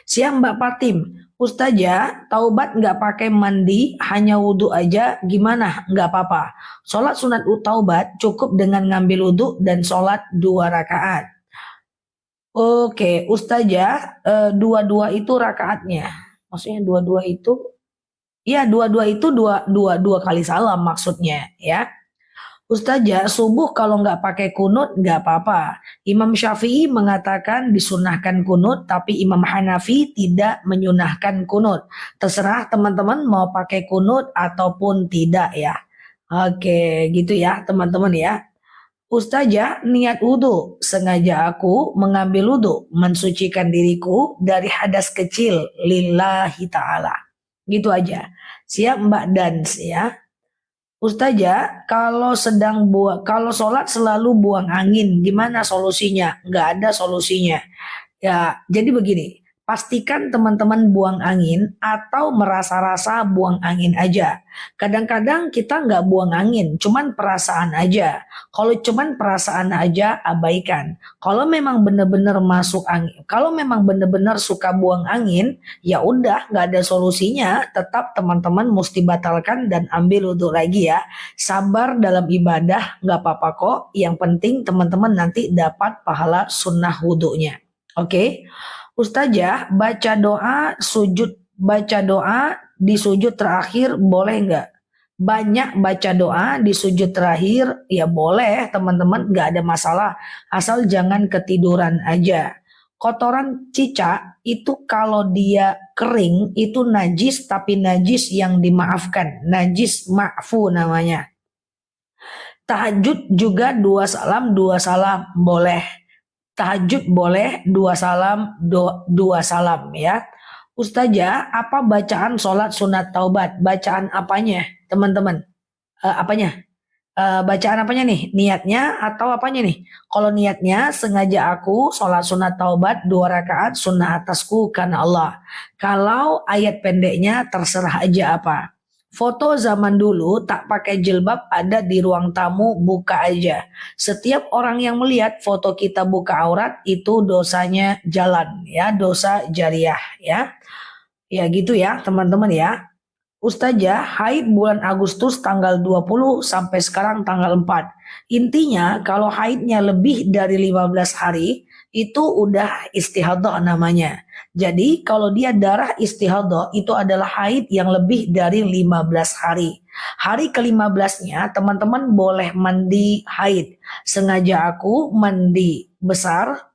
Siap Mbak Patim, Ustazah, taubat nggak pakai mandi, hanya wudhu aja, gimana? Nggak apa-apa. Sholat sunat taubat cukup dengan ngambil wudhu dan sholat 2 rakaat. Oke, Ustazah, dua-dua itu rakaatnya. Maksudnya dua-dua itu, ya dua-dua itu dua kali salam maksudnya ya. Ustazah, subuh kalau nggak pakai kunut nggak apa-apa. Imam Syafi'i mengatakan disunahkan kunut, tapi Imam Hanafi tidak menyunahkan kunut. Terserah teman-teman mau pakai kunut ataupun tidak ya. Oke, gitu ya teman-teman ya. Ustazah, niat wudhu. Sengaja aku mengambil wudhu, mensucikan diriku dari hadas kecil lillahi ta'ala. Gitu aja. Siap Mbak Dans ya. Ustazah, kalau sholat selalu buang angin, gimana solusinya? Nggak ada solusinya. Ya, jadi begini, pastikan teman-teman buang angin atau merasa-rasa buang angin aja. Kadang-kadang kita nggak buang angin, cuman perasaan aja. Kalau cuman perasaan aja, abaikan. Kalau memang benar-benar masuk angin, kalau memang benar-benar suka buang angin, ya udah nggak ada solusinya. Tetap teman-teman mesti batalkan dan ambil wudhu lagi ya. Sabar dalam ibadah, nggak apa-apa kok. Yang penting teman-teman nanti dapat pahala sunnah wudhunya. Oke? Ustazah, baca doa di sujud terakhir boleh nggak? Banyak baca doa di sujud terakhir, ya boleh teman-teman, nggak ada masalah. Asal jangan ketiduran aja. Kotoran cicak itu kalau dia kering itu najis, tapi najis yang dimaafkan. Najis ma'fu namanya. Tahajud juga dua salam boleh. Tahajud boleh dua salam ya. Ustazah, apa bacaan sholat sunat taubat? Bacaan apanya, teman-teman? Apanya? Bacaan apanya nih? Niatnya atau apanya nih? Kalau niatnya sengaja aku sholat sunat taubat 2 rakaat sunnah atasku karena Allah. Kalau ayat pendeknya terserah aja apa. Foto zaman dulu tak pakai jilbab ada di ruang tamu, buka aja. Setiap orang yang melihat foto kita buka aurat itu dosanya jalan ya, dosa jariah ya. Ya gitu ya teman-teman ya. Ustazah, haid bulan Agustus tanggal 20 sampai sekarang tanggal 4. Intinya kalau haidnya lebih dari 15 hari itu udah istihadah namanya. Jadi kalau dia darah istihadah itu adalah haid yang lebih dari 15 hari. Hari ke-15-nya teman-teman boleh mandi haid. Sengaja aku mandi besar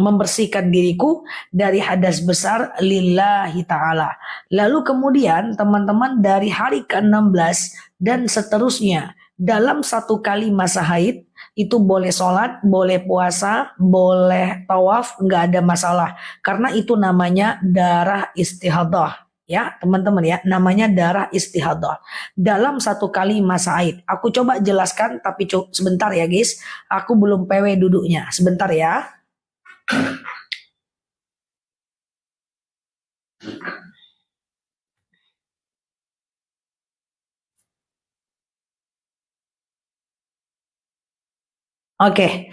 membersihkan diriku dari hadas besar lillahi ta'ala. Lalu kemudian teman-teman dari hari ke-16 dan seterusnya dalam 1 kali masa haid itu boleh sholat, boleh puasa, boleh tawaf, nggak ada masalah. Karena itu namanya darah istihadah. Ya teman-teman ya, namanya darah istihadah. Dalam 1 kali masa haid. Aku coba jelaskan tapi sebentar ya guys. Aku belum PW duduknya. Sebentar ya. Oke.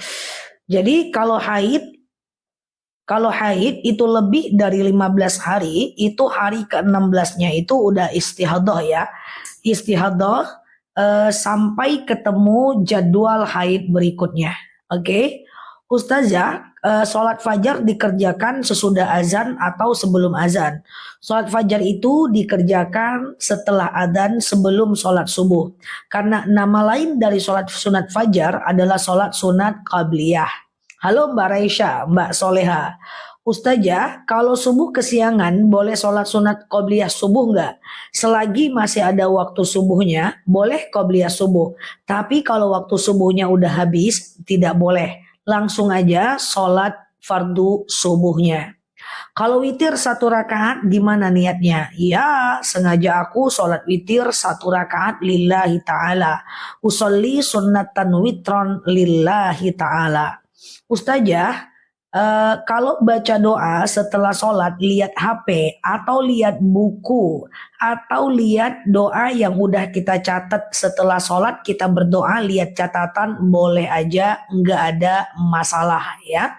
Jadi kalau haid itu lebih dari 15 hari, itu hari ke-16-nya itu udah istihadah ya. Istihadah sampai ketemu jadwal haid berikutnya. Oke. Ustazah, sholat fajar dikerjakan sesudah azan atau sebelum azan. Sholat fajar itu dikerjakan setelah adzan sebelum sholat subuh. Karena nama lain dari sholat sunat fajar adalah sholat sunat qabliyah. Halo Mbak Raisya, Mbak Soleha. Ustazah, kalau subuh kesiangan boleh sholat sunat qobliyah subuh nggak? Selagi masih ada waktu subuhnya, boleh qobliyah subuh. Tapi kalau waktu subuhnya udah habis, tidak boleh. Langsung aja sholat fardu subuhnya. Kalau witir 1 rakaat gimana niatnya? Ya, sengaja aku sholat witir 1 rakaat lillahi ta'ala. Usolli sunnatan witron lillahi ta'ala. Ustazah, kalau baca doa setelah sholat lihat HP atau lihat buku atau lihat doa yang udah kita catat setelah sholat kita berdoa lihat catatan boleh aja, nggak ada masalah ya.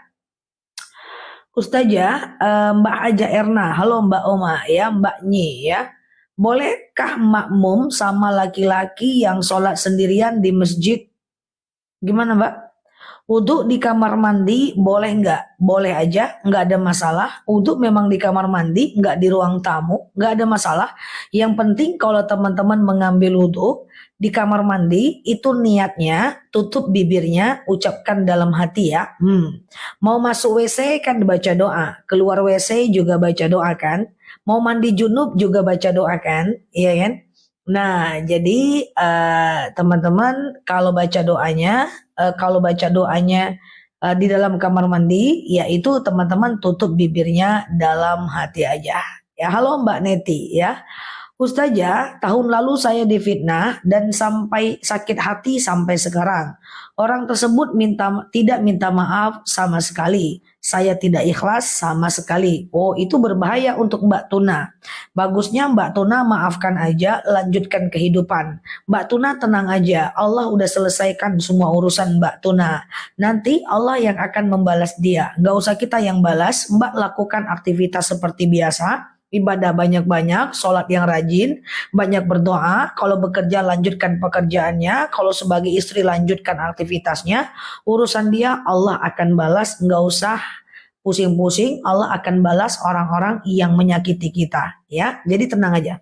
Ustazah, Mbak Haja Erna, halo Mbak Oma ya, Mbak Nyi ya. Bolehkah makmum sama laki-laki yang sholat sendirian di masjid? Gimana Mbak? Wudhu di kamar mandi boleh nggak? Boleh aja, nggak ada masalah. Wudhu memang di kamar mandi, nggak di ruang tamu, nggak ada masalah. Yang penting kalau teman-teman mengambil wudhu di kamar mandi, itu niatnya tutup bibirnya, ucapkan dalam hati ya. Mau masuk WC kan baca doa, keluar WC juga baca doa kan. Mau mandi junub juga baca doa kan, iya kan? Nah, jadi teman-teman kalau baca doanya di dalam kamar mandi, yaitu teman-teman tutup bibirnya dalam hati aja. Ya, halo Mbak Neti ya. Ustazah, tahun lalu saya difitnah dan sampai sakit hati sampai sekarang. Orang tersebut tidak minta maaf sama sekali. saya tidak ikhlas sama sekali. Oh, itu berbahaya untuk Mbak Tuna. Bagusnya Mbak Tuna maafkan aja, lanjutkan kehidupan. Mbak Tuna tenang aja, Allah udah selesaikan semua urusan Mbak Tuna. Nanti Allah yang akan membalas dia. Gak usah kita yang balas, Mbak lakukan aktivitas seperti biasa. Ibadah banyak-banyak, sholat yang rajin, banyak berdoa. Kalau bekerja lanjutkan pekerjaannya, kalau sebagai istri lanjutkan aktivitasnya. Urusan dia Allah akan balas, nggak usah pusing-pusing. Allah akan balas orang-orang yang menyakiti kita, ya. Jadi tenang aja.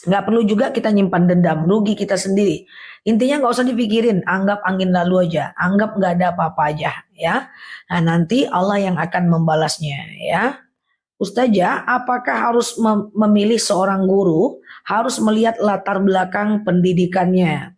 Nggak perlu juga kita nyimpan dendam, rugi kita sendiri. Intinya nggak usah dipikirin, anggap angin lalu aja, anggap nggak ada apa-apa aja, ya. Nah, nanti Allah yang akan membalasnya, ya. Ustazah, apakah harus memilih seorang guru harus melihat latar belakang pendidikannya?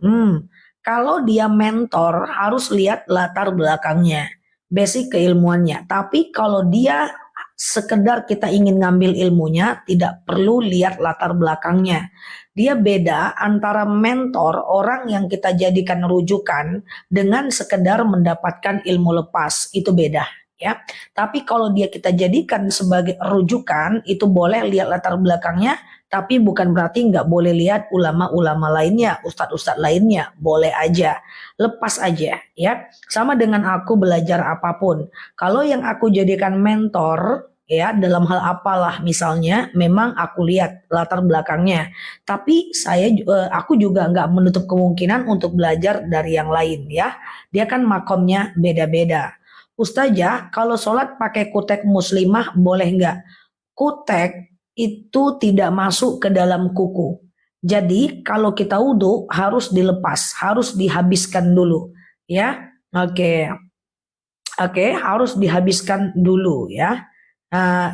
Kalau dia mentor harus lihat latar belakangnya, basic keilmuannya. Tapi kalau dia sekedar kita ingin ngambil ilmunya, tidak perlu lihat latar belakangnya. Dia beda antara mentor, orang yang kita jadikan rujukan, dengan sekedar mendapatkan ilmu lepas. Itu beda. Ya, tapi kalau dia kita jadikan sebagai rujukan, itu boleh lihat latar belakangnya, tapi bukan berarti nggak boleh lihat ulama-ulama lainnya, ustadz-ustadz lainnya, boleh aja, lepas aja, ya. Sama dengan aku belajar apapun, kalau yang aku jadikan mentor, ya dalam hal apalah misalnya, memang aku lihat latar belakangnya, tapi aku juga nggak menutup kemungkinan untuk belajar dari yang lain, ya. Dia kan makomnya beda-beda. Ustazah, kalau sholat pakai kutek muslimah boleh nggak? Kutek itu tidak masuk ke dalam kuku. Jadi kalau kita wudhu harus dilepas, harus dihabiskan dulu, ya. Oke, harus dihabiskan dulu, ya.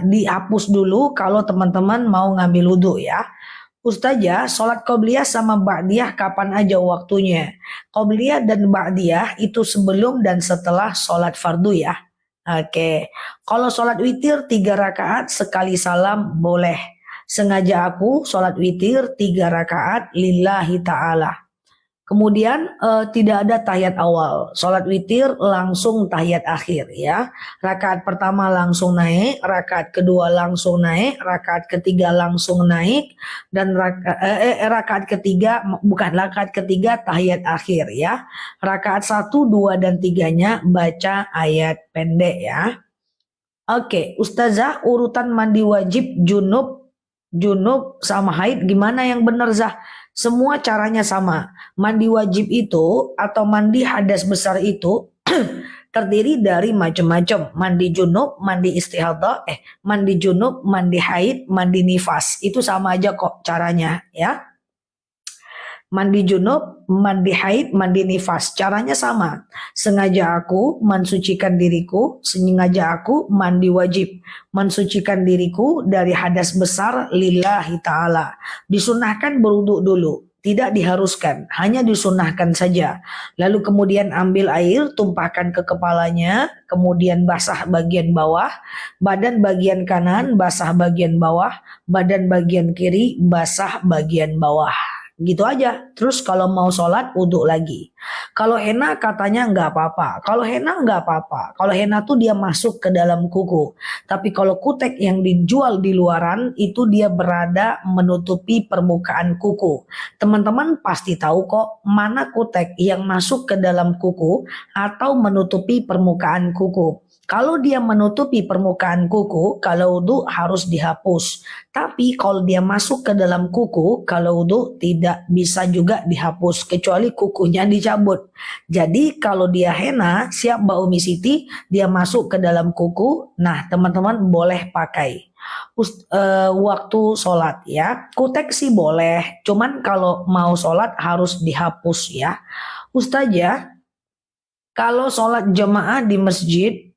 Dihapus dulu kalau teman-teman mau ngambil wudhu, ya. Ustazah, sholat qobliyah sama ba'diyah kapan aja waktunya? Qobliyah dan ba'diyah itu sebelum dan setelah sholat fardu, ya. Oke, kalau sholat witir 3 rakaat sekali salam boleh. Sengaja aku sholat witir 3 rakaat lillahi ta'ala. Kemudian tidak ada tahiyat awal, sholat witir langsung tahiyat akhir, ya. Rakaat pertama langsung naik, rakaat kedua langsung naik, rakaat ketiga langsung naik, dan rakaat ketiga tahiyat akhir, ya. Rakaat 1, 2, dan 3-nya baca ayat pendek, ya. Oke, Ustazah, urutan mandi wajib junub sama haid gimana yang benar, Zah? Semua caranya sama. Mandi wajib itu atau mandi hadas besar itu terdiri dari macam-macam. Mandi junub, mandi istihadah, mandi junub, mandi haid, mandi nifas. Itu sama aja kok caranya, ya. Mandi junub, mandi haid, mandi nifas. Caranya sama. Sengaja aku mensucikan diriku, sengaja aku mandi wajib. Mensucikan diriku dari hadas besar lillahi ta'ala. Disunahkan berwudu dulu. Tidak diharuskan, hanya disunahkan saja. Lalu kemudian ambil air, tumpahkan ke kepalanya, kemudian basah bagian bawah, badan bagian kanan basah bagian bawah, badan bagian kiri basah bagian bawah. Gitu aja. Terus kalau mau sholat wudhu lagi. Kalau henna katanya nggak apa-apa. Kalau henna nggak apa-apa. Kalau henna tuh dia masuk ke dalam kuku. Tapi kalau kutek yang dijual di luaran itu dia berada menutupi permukaan kuku. Teman-teman pasti tahu kok mana kutek yang masuk ke dalam kuku atau menutupi permukaan kuku. Kalau dia menutupi permukaan kuku, kalau wudhu harus dihapus. Tapi kalau dia masuk ke dalam kuku, kalau wudhu tidak bisa juga dihapus, kecuali kukunya dicabut. Jadi kalau dia henna, siap Mbak Umi Siti, dia masuk ke dalam kuku, nah teman-teman boleh pakai. Waktu sholat, ya. Kutek sih boleh, cuman kalau mau sholat harus dihapus, ya. Ustazah, kalau sholat jemaah di masjid,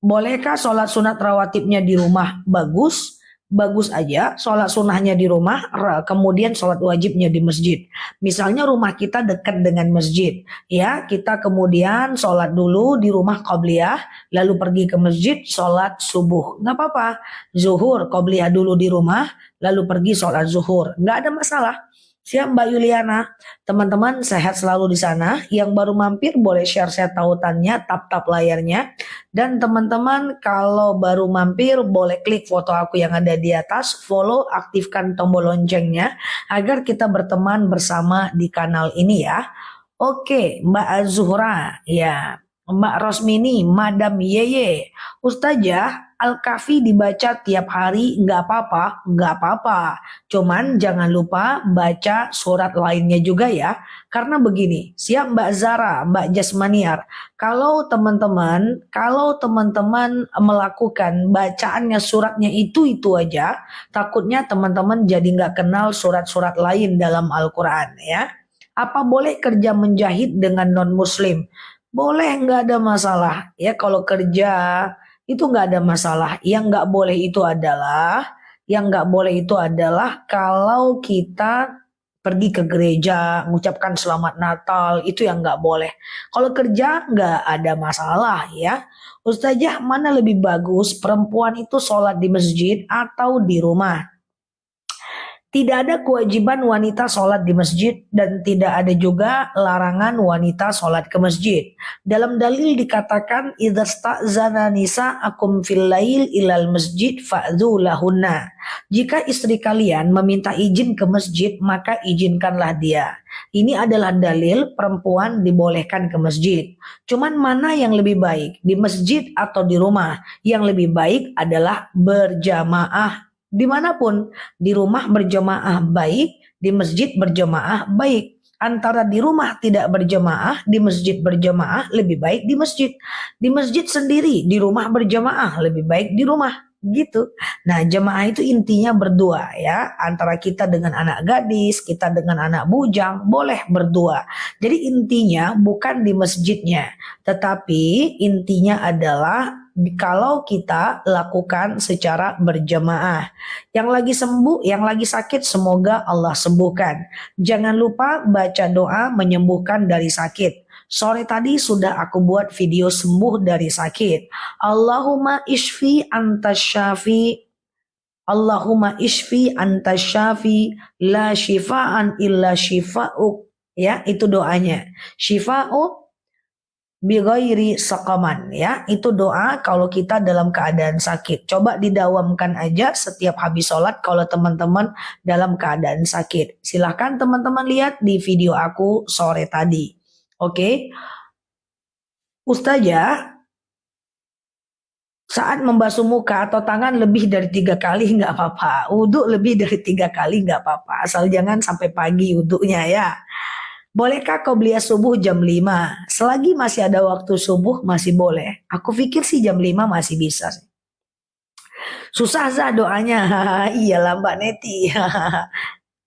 bolehkah sholat sunat rawatibnya di rumah? Bagus aja. Sholat sunahnya di rumah, kemudian sholat wajibnya di masjid. Misalnya rumah kita dekat dengan masjid, ya kita kemudian sholat dulu di rumah qobliyah, lalu pergi ke masjid sholat subuh. Nggak apa-apa. Zuhur qobliyah dulu di rumah, lalu pergi sholat zuhur. Nggak ada masalah. Siap Mbak Yuliana, teman-teman sehat selalu di sana. Yang baru mampir boleh share tautannya, tap-tap layarnya. Dan teman-teman kalau baru mampir boleh klik foto aku yang ada di atas, follow, aktifkan tombol loncengnya agar kita berteman bersama di kanal ini ya. Oke, Mbak Zuhra, ya. Mbak Rosmini, Madam Yeye, Ustazah, Al-Kahfi dibaca tiap hari nggak apa-apa. Cuman jangan lupa baca surat lainnya juga ya. Karena begini, siap Mbak Zara, Mbak Jasmaniar. Kalau teman-teman melakukan bacaannya suratnya itu aja, takutnya teman-teman jadi nggak kenal surat-surat lain dalam Al-Quran ya. Apa boleh kerja menjahit dengan non-muslim? Boleh, nggak ada masalah. Ya kalau kerja itu nggak ada masalah. Yang nggak boleh itu adalah kalau kita pergi ke gereja, mengucapkan selamat Natal, itu yang nggak boleh. Kalau kerja nggak ada masalah ya. Ustazah, mana lebih bagus perempuan itu sholat di masjid atau di rumah? Tidak ada kewajiban wanita sholat di masjid dan tidak ada juga larangan wanita sholat ke masjid. Dalam dalil dikatakan idza sta'zana nisa'akum fil lail ilal masjid fa'dzu lahunna. Jika istri kalian meminta izin ke masjid maka izinkanlah dia. Ini adalah dalil perempuan dibolehkan ke masjid. Cuman mana yang lebih baik, di masjid atau di rumah? Yang lebih baik adalah berjamaah dimanapun. Di rumah berjamaah baik, di masjid berjamaah baik. Antara di rumah tidak berjamaah, di masjid berjamaah lebih baik di masjid. Di masjid sendiri, di rumah berjamaah lebih baik di rumah. Gitu. Nah, jamaah itu intinya berdua ya. Antara kita dengan anak gadis, kita dengan anak bujang, boleh berdua. Jadi intinya bukan di masjidnya, tetapi intinya adalah kalau kita lakukan secara berjamaah. Yang lagi sembuh, yang lagi sakit, semoga Allah sembuhkan. Jangan lupa baca doa menyembuhkan dari sakit. Sore tadi sudah aku buat video sembuh dari sakit. Allahumma ishfi anta syafi. Allahumma ishfi anta syafi. La shifaan illa shifa'uk. Ya, itu doanya. Shifa'uk bighairi saqaman ya, itu doa kalau kita dalam keadaan sakit. Coba didawamkan aja setiap habis sholat kalau teman-teman dalam keadaan sakit. Silahkan teman-teman lihat di video aku sore tadi. Oke. Ustazah, saat membasuh muka atau tangan lebih dari 3 kali nggak apa-apa. Wudhu lebih dari 3 kali nggak apa-apa, asal jangan sampai pagi wudhunya ya. Bolehkah qobliyah subuh jam 5? Selagi masih ada waktu subuh masih boleh. Aku pikir sih jam 5 masih bisa. Susah Zah doanya. Iyalah Mbak Neti.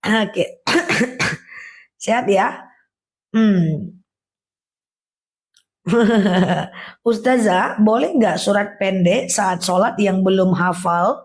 Oke. Sehat ya? Ustazah, boleh nggak surat pendek saat sholat yang belum hafal?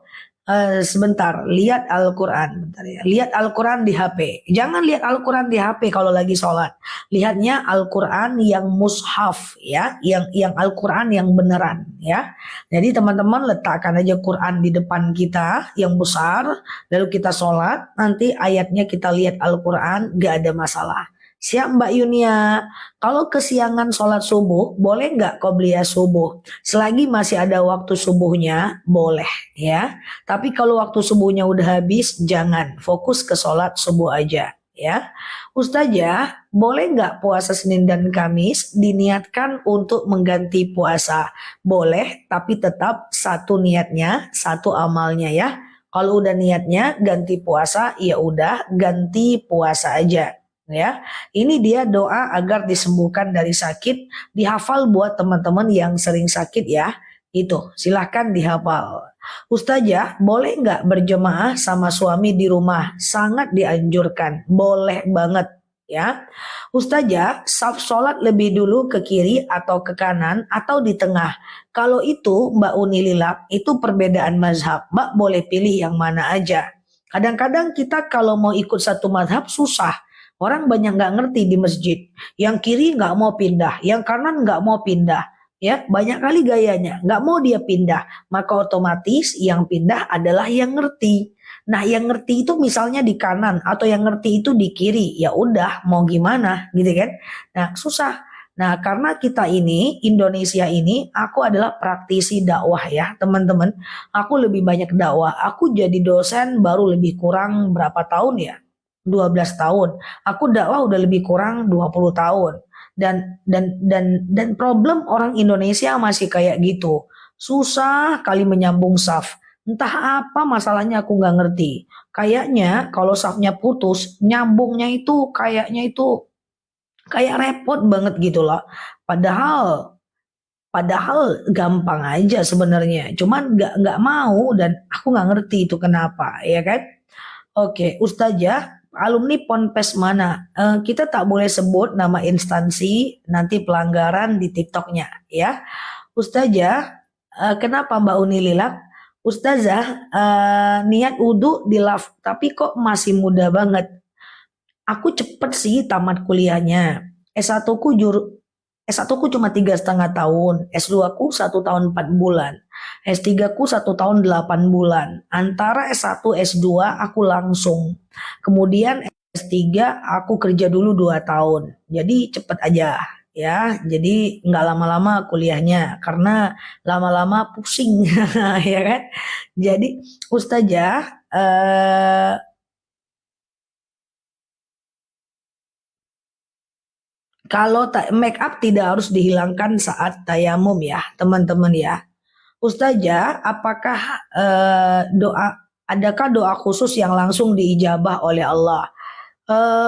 Sebentar, lihat Al-Quran. Bentar ya. Lihat Al-Quran di HP. Jangan lihat Al-Quran di HP kalau lagi sholat. Lihatnya Al-Quran yang mushaf ya, yang Al-Quran yang beneran ya. Jadi teman-teman letakkan aja Quran di depan kita yang besar, lalu kita sholat. Nanti ayatnya kita lihat Al-Quran, gak ada masalah. Siap Mbak Yunia, kalau kesiangan sholat subuh, boleh nggak qobliyah subuh? Selagi masih ada waktu subuhnya, boleh ya. Tapi kalau waktu subuhnya udah habis, jangan. Fokus ke sholat subuh aja ya. Ustazah, boleh nggak puasa Senin dan Kamis diniatkan untuk mengganti puasa? Boleh, tapi tetap satu niatnya, satu amalnya ya. Kalau udah niatnya ganti puasa, ya udah ganti puasa aja. Ya, ini dia doa agar disembuhkan dari sakit, dihafal buat teman-teman yang sering sakit ya. Itu silahkan dihafal. Ustazah, boleh nggak berjemaah sama suami di rumah? Sangat dianjurkan, boleh banget ya. Ustazah, saf sholat lebih dulu ke kiri atau ke kanan atau di tengah? Kalau itu Mbak Unililap, itu perbedaan mazhab. Mbak boleh pilih yang mana aja. Kadang-kadang kita kalau mau ikut satu mazhab susah. Orang banyak nggak ngerti di masjid. Yang kiri nggak mau pindah, yang kanan nggak mau pindah. Ya, banyak kali gayanya, nggak mau dia pindah, maka otomatis yang pindah adalah yang ngerti. Nah, yang ngerti itu misalnya di kanan atau yang ngerti itu di kiri, ya udah mau gimana gitu kan. Nah, susah. Nah, karena kita ini Indonesia ini, aku adalah praktisi dakwah ya, teman-teman. Aku lebih banyak dakwah. Aku jadi dosen baru lebih kurang berapa tahun ya? 12 tahun. Aku dakwah udah lebih kurang 20 tahun. Dan problem orang Indonesia masih kayak gitu. Susah kali menyambung saf. Entah apa masalahnya aku nggak ngerti. Kayaknya kalau safnya putus, nyambungnya itu kayaknya itu kayak repot banget gitu loh. Padahal padahal gampang aja sebenarnya. Cuman nggak mau dan aku nggak ngerti itu kenapa, ya kan? Oke, Ustazah, alumni Ponpes mana? Kita tak boleh sebut nama instansi, nanti pelanggaran di TikToknya, ya. Ustazah, kenapa Mbak Uni Lilak? Ustazah, niat wudhu di laf, tapi kok masih muda banget. Aku cepet sih tamat kuliahnya. S1 ku S1 ku cuma 3,5 tahun, S2 ku 1 tahun 4 bulan, S3 ku 1 tahun 8 bulan. Antara S1 S2 aku langsung. Kemudian S3 aku kerja dulu 2 tahun. Jadi cepet aja ya. Jadi nggak lama-lama kuliahnya karena lama-lama pusing ya kan. Jadi Ustazah kalau make up tidak harus dihilangkan saat tayamum ya, teman-teman ya. Ustazah, apakah adakah doa khusus yang langsung diijabah oleh Allah?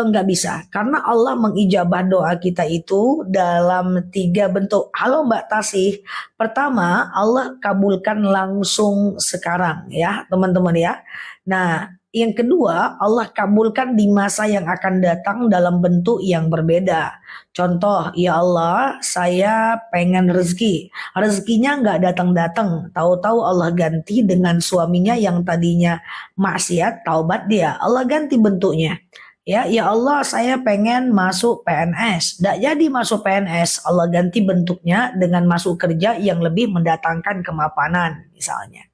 Nggak bisa, karena Allah mengijabah doa kita itu dalam 3 bentuk. Halo Mbak Tasih, pertama Allah kabulkan langsung sekarang ya teman-teman ya. Nah, yang kedua Allah kabulkan di masa yang akan datang dalam bentuk yang berbeda. Contoh, ya Allah saya pengen rezeki, rezekinya nggak datang-datang, tahu-tahu Allah ganti dengan suaminya yang tadinya maksiat, taubat dia, Allah ganti bentuknya. Ya, ya Allah saya pengen masuk PNS. Tidak jadi masuk PNS. Allah ganti bentuknya dengan masuk kerja yang lebih mendatangkan kemapanan misalnya.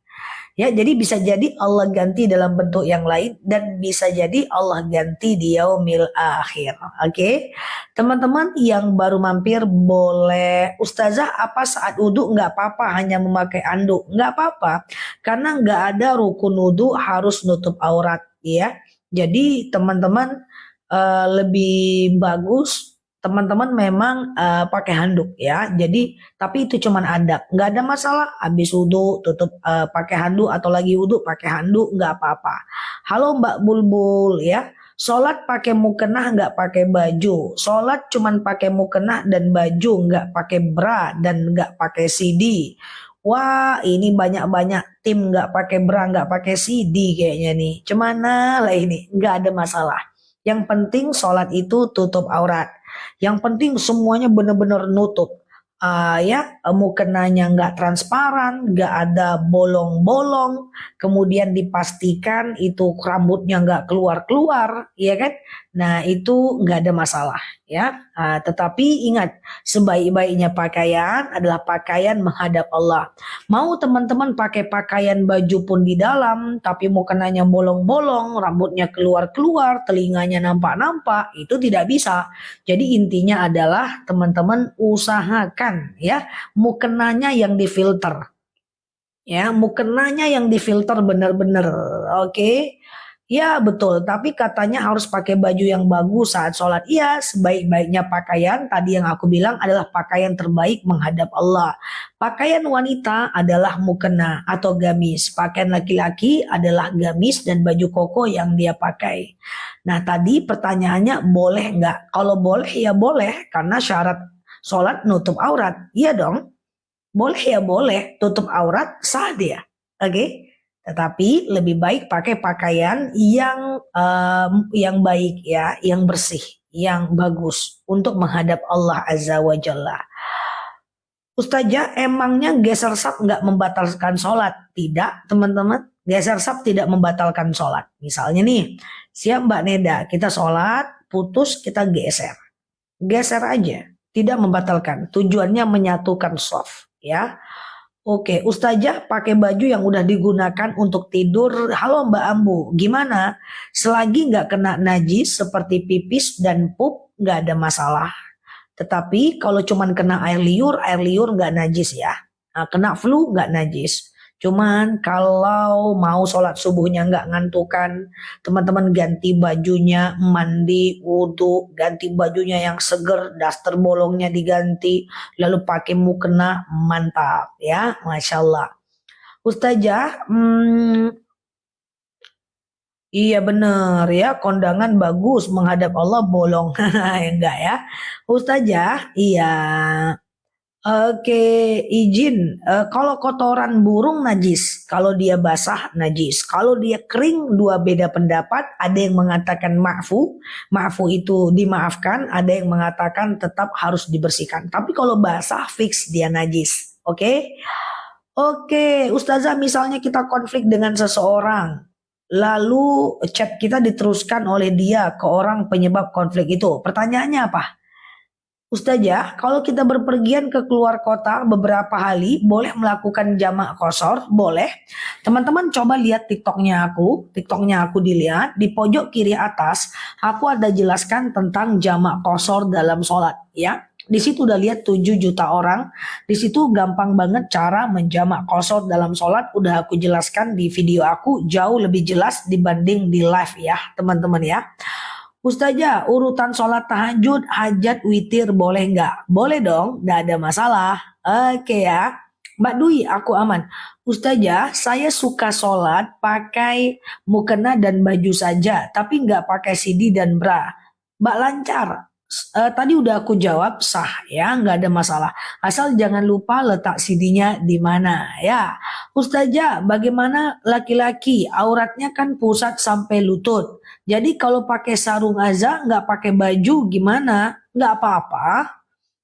Ya, jadi bisa jadi Allah ganti dalam bentuk yang lain dan bisa jadi Allah ganti di yaumil akhir. Oke. Teman-teman yang baru mampir boleh Ustazah apa saat wudhu nggak apa-apa hanya memakai anduk? Nggak apa-apa karena nggak ada rukun wudhu harus nutup aurat ya. Jadi teman-teman lebih bagus teman-teman memang pakai handuk ya. Jadi tapi itu cuman adab, nggak ada masalah. Habis wudhu tutup pakai handuk atau lagi wudhu pakai handuk nggak apa-apa. Halo Mbak Bulbul ya. Sholat pakai mukenah nggak pakai baju. Sholat cuman pakai mukenah dan baju, nggak pakai bra dan nggak pakai CD. Wah, ini banyak-banyak tim nggak pakai bra, nggak pakai CD kayaknya nih. Cemana lah ini, nggak ada masalah. Yang penting sholat itu tutup aurat. Yang penting semuanya benar-benar nutup. Ya, mukenanya nggak transparan, nggak ada bolong-bolong. Kemudian dipastikan itu rambutnya nggak keluar-keluar, ya kan? Nah itu nggak ada masalah, ya. Tetapi ingat, sebaik-baiknya pakaian adalah pakaian menghadap Allah. Mau teman-teman pakai pakaian baju pun di dalam, tapi mukenanya bolong-bolong, rambutnya keluar-keluar, telinganya nampak-nampak, itu tidak bisa. Jadi intinya adalah teman-teman usahakan ya mukenanya yang difilter. Ya, mukenanya yang difilter benar-benar. Oke. Ya betul, tapi katanya harus pakai baju yang bagus saat sholat. Iya, sebaik-baiknya pakaian tadi yang aku bilang adalah pakaian terbaik menghadap Allah. Pakaian wanita adalah mukena atau gamis. Pakaian laki-laki adalah gamis dan baju koko yang dia pakai. Nah tadi pertanyaannya boleh nggak? Kalau boleh ya boleh, karena syarat sholat nutup aurat. Iya dong, boleh ya boleh, tutup aurat sah dia. Oke. Tetapi lebih baik pakai pakaian yang baik ya, yang bersih, yang bagus untuk menghadap Allah Azza wa Jalla. Ustazah, emangnya geser saf nggak membatalkan sholat? Tidak, teman-teman. Geser saf tidak membatalkan sholat. Misalnya nih, siap Mbak Neda, kita sholat, putus, kita geser. Geser aja. Tidak membatalkan. Tujuannya menyatukan shaf, ya. Oke, Ustazah pakai baju yang udah digunakan untuk tidur. Halo Mbak Ambu, gimana? Selagi nggak kena najis seperti pipis dan pup, nggak ada masalah. Tetapi kalau cuman kena air liur nggak najis ya. Nah, kena flu nggak najis. Cuman kalau mau sholat subuhnya nggak ngantukan, teman-teman ganti bajunya, mandi, wudhu, ganti bajunya yang seger, daster bolongnya diganti, lalu pakai mukena, mantap ya, Masya Allah. Ustazah, iya bener ya, kondangan bagus, menghadap Allah bolong. Enggak ya. Ustazah, iya. Oke, izin. Kalau kotoran burung najis, kalau dia basah najis. Kalau dia kering dua beda pendapat. Ada yang mengatakan ma'fu itu dimaafkan. Ada yang mengatakan tetap harus dibersihkan. Tapi kalau basah fix dia najis. Oke? Oke, Ustazah misalnya kita konflik dengan seseorang. Lalu chat kita diteruskan oleh dia ke orang penyebab konflik itu. Pertanyaannya apa? Ustazah, kalau kita berpergian ke keluar kota beberapa hari, boleh melakukan jamak kosor? Boleh. Teman-teman coba lihat TikToknya aku dilihat, di pojok kiri atas, aku ada jelaskan tentang jamak kosor dalam sholat, ya. Di situ udah lihat 7 juta orang, di situ gampang banget cara menjamak kosor dalam sholat, udah aku jelaskan di video aku, jauh lebih jelas dibanding di live ya, teman-teman ya. Ustazah, urutan sholat tahajud, hajat, witir boleh nggak? Boleh dong, nggak ada masalah. Oke ya. Mbak Dwi, aku aman. Ustazah, saya suka sholat pakai mukena dan baju saja, tapi nggak pakai CD dan bra. Mbak lancar. Tadi udah aku jawab sah ya, nggak ada masalah. Asal jangan lupa letak CD-nya di mana ya. Ustazah, bagaimana laki-laki auratnya kan pusat sampai lutut. Jadi kalau pakai sarung aza nggak pakai baju gimana? Nggak apa-apa.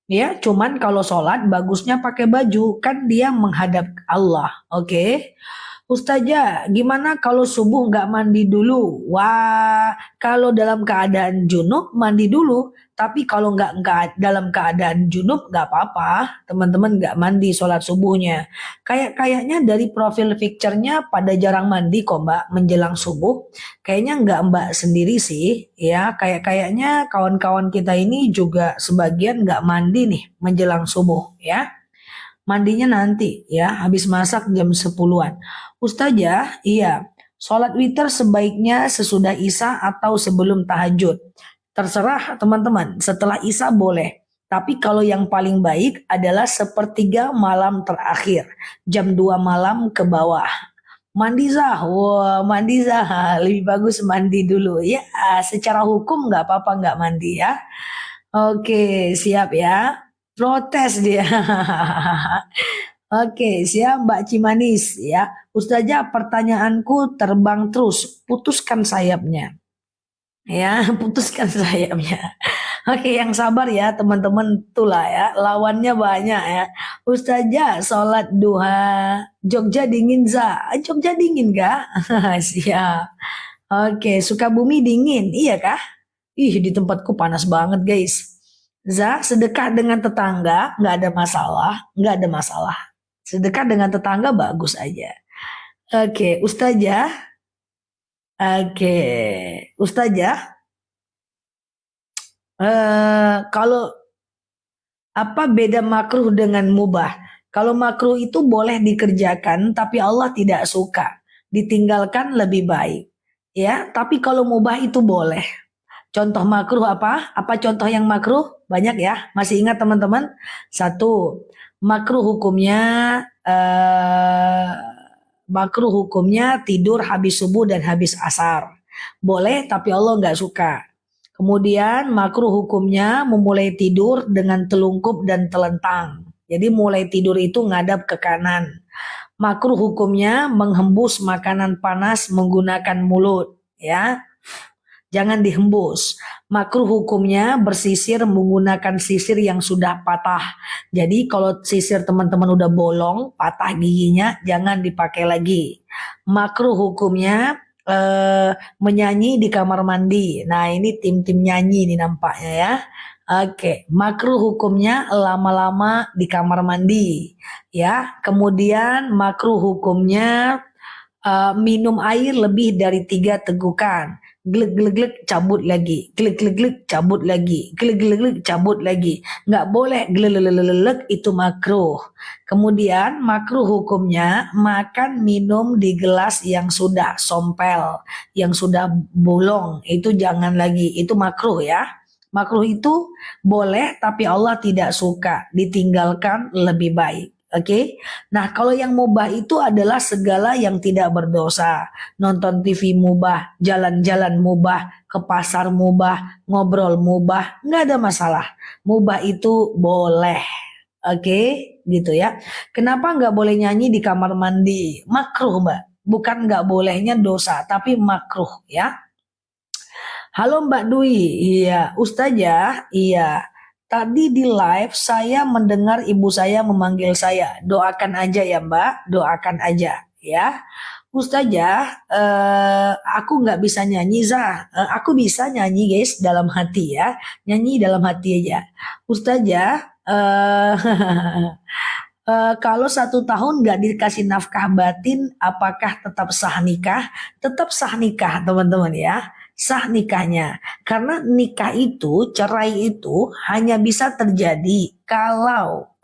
Ya, cuman kalau sholat bagusnya pakai baju kan dia menghadap Allah. Oke. Ustazah, gimana kalau subuh nggak mandi dulu? Wah, kalau dalam keadaan junub mandi dulu. Tapi kalau nggak dalam keadaan junub nggak apa-apa. Teman-teman nggak mandi sholat subuhnya. Kayaknya dari profil picture-nya pada jarang mandi kok Mbak menjelang subuh. Kayaknya nggak Mbak sendiri sih. Ya, kayaknya kawan-kawan kita ini juga sebagian nggak mandi nih menjelang subuh ya. Mandinya nanti ya, habis masak jam 10-an. Ustazah, iya, sholat witir sebaiknya sesudah Isya atau sebelum tahajud. Terserah teman-teman, setelah Isya boleh. Tapi kalau yang paling baik adalah sepertiga malam terakhir, jam 2 malam ke bawah. Mandi Zah, wah mandi Zah, lebih bagus mandi dulu. Ya, secara hukum nggak apa-apa nggak mandi ya. Oke, siap ya. Protes dia. Oke, siap Mbak Cimanis ya. Ustazah, pertanyaanku terbang terus. Putuskan sayapnya. Ya, putuskan sayapnya. Oke, yang sabar ya teman-teman, itulah ya. Lawannya banyak ya. Ustazah, sholat duha. Jogja dingin za. Jogja dingin gak? Siap. Oke, Sukabumi dingin. Iya kah? Ih, di tempatku panas banget guys. Sedekah dengan tetangga nggak ada masalah, nggak ada masalah. Sedekah dengan tetangga bagus aja. Oke, Ustazah. Oke, Ustazah. Kalau apa beda makruh dengan mubah? Kalau makruh itu boleh dikerjakan, tapi Allah tidak suka. Ditinggalkan lebih baik. Ya, tapi kalau mubah itu boleh. Contoh makruh apa? Apa contoh yang makruh? Banyak ya. Masih ingat teman-teman? Satu, makruh hukumnya tidur habis subuh dan habis asar. Boleh, tapi Allah nggak suka. Kemudian makruh hukumnya memulai tidur dengan telungkup dan telentang. Jadi mulai tidur itu ngadap ke kanan. Makruh hukumnya menghembus makanan panas menggunakan mulut, ya. Jangan dihembus. Makruh hukumnya bersisir menggunakan sisir yang sudah patah. Jadi kalau sisir teman-teman udah bolong, patah giginya, jangan dipakai lagi. Makruh hukumnya menyanyi di kamar mandi. Nah ini tim-tim nyanyi ini nampaknya ya. Oke, makruh hukumnya lama-lama di kamar mandi, ya. Kemudian makruh hukumnya minum air lebih dari 3 tegukan. Glek glek glek cabut lagi, glek glek glek cabut lagi, glek glek glek cabut lagi. Nggak boleh glelelelelek, itu makruh. Kemudian makruh hukumnya makan minum di gelas yang sudah sompel, yang sudah bolong, itu jangan lagi, itu makruh ya. Makruh itu boleh tapi Allah tidak suka, ditinggalkan lebih baik. Oke. Nah, kalau yang mubah itu adalah segala yang tidak berdosa. Nonton TV mubah, jalan-jalan mubah, ke pasar mubah, ngobrol mubah, nggak ada masalah. Mubah itu boleh. Oke, gitu ya. Kenapa nggak boleh nyanyi di kamar mandi? Makruh, Mbak. Bukan nggak bolehnya dosa, tapi makruh ya. Halo Mbak Dwi, iya. Ustazah, iya. Tadi di live saya mendengar ibu saya memanggil saya. Doakan aja ya Mbak, doakan aja ya. Ustazah, aku nggak bisa nyanyi Zah. Aku bisa nyanyi guys dalam hati ya. Nyanyi dalam hati aja. Ustazah, kalau 1 tahun nggak dikasih nafkah batin, apakah tetap sah nikah? Tetap sah nikah teman-teman ya. Sah nikahnya. Karena nikah itu, cerai itu hanya bisa terjadi kalau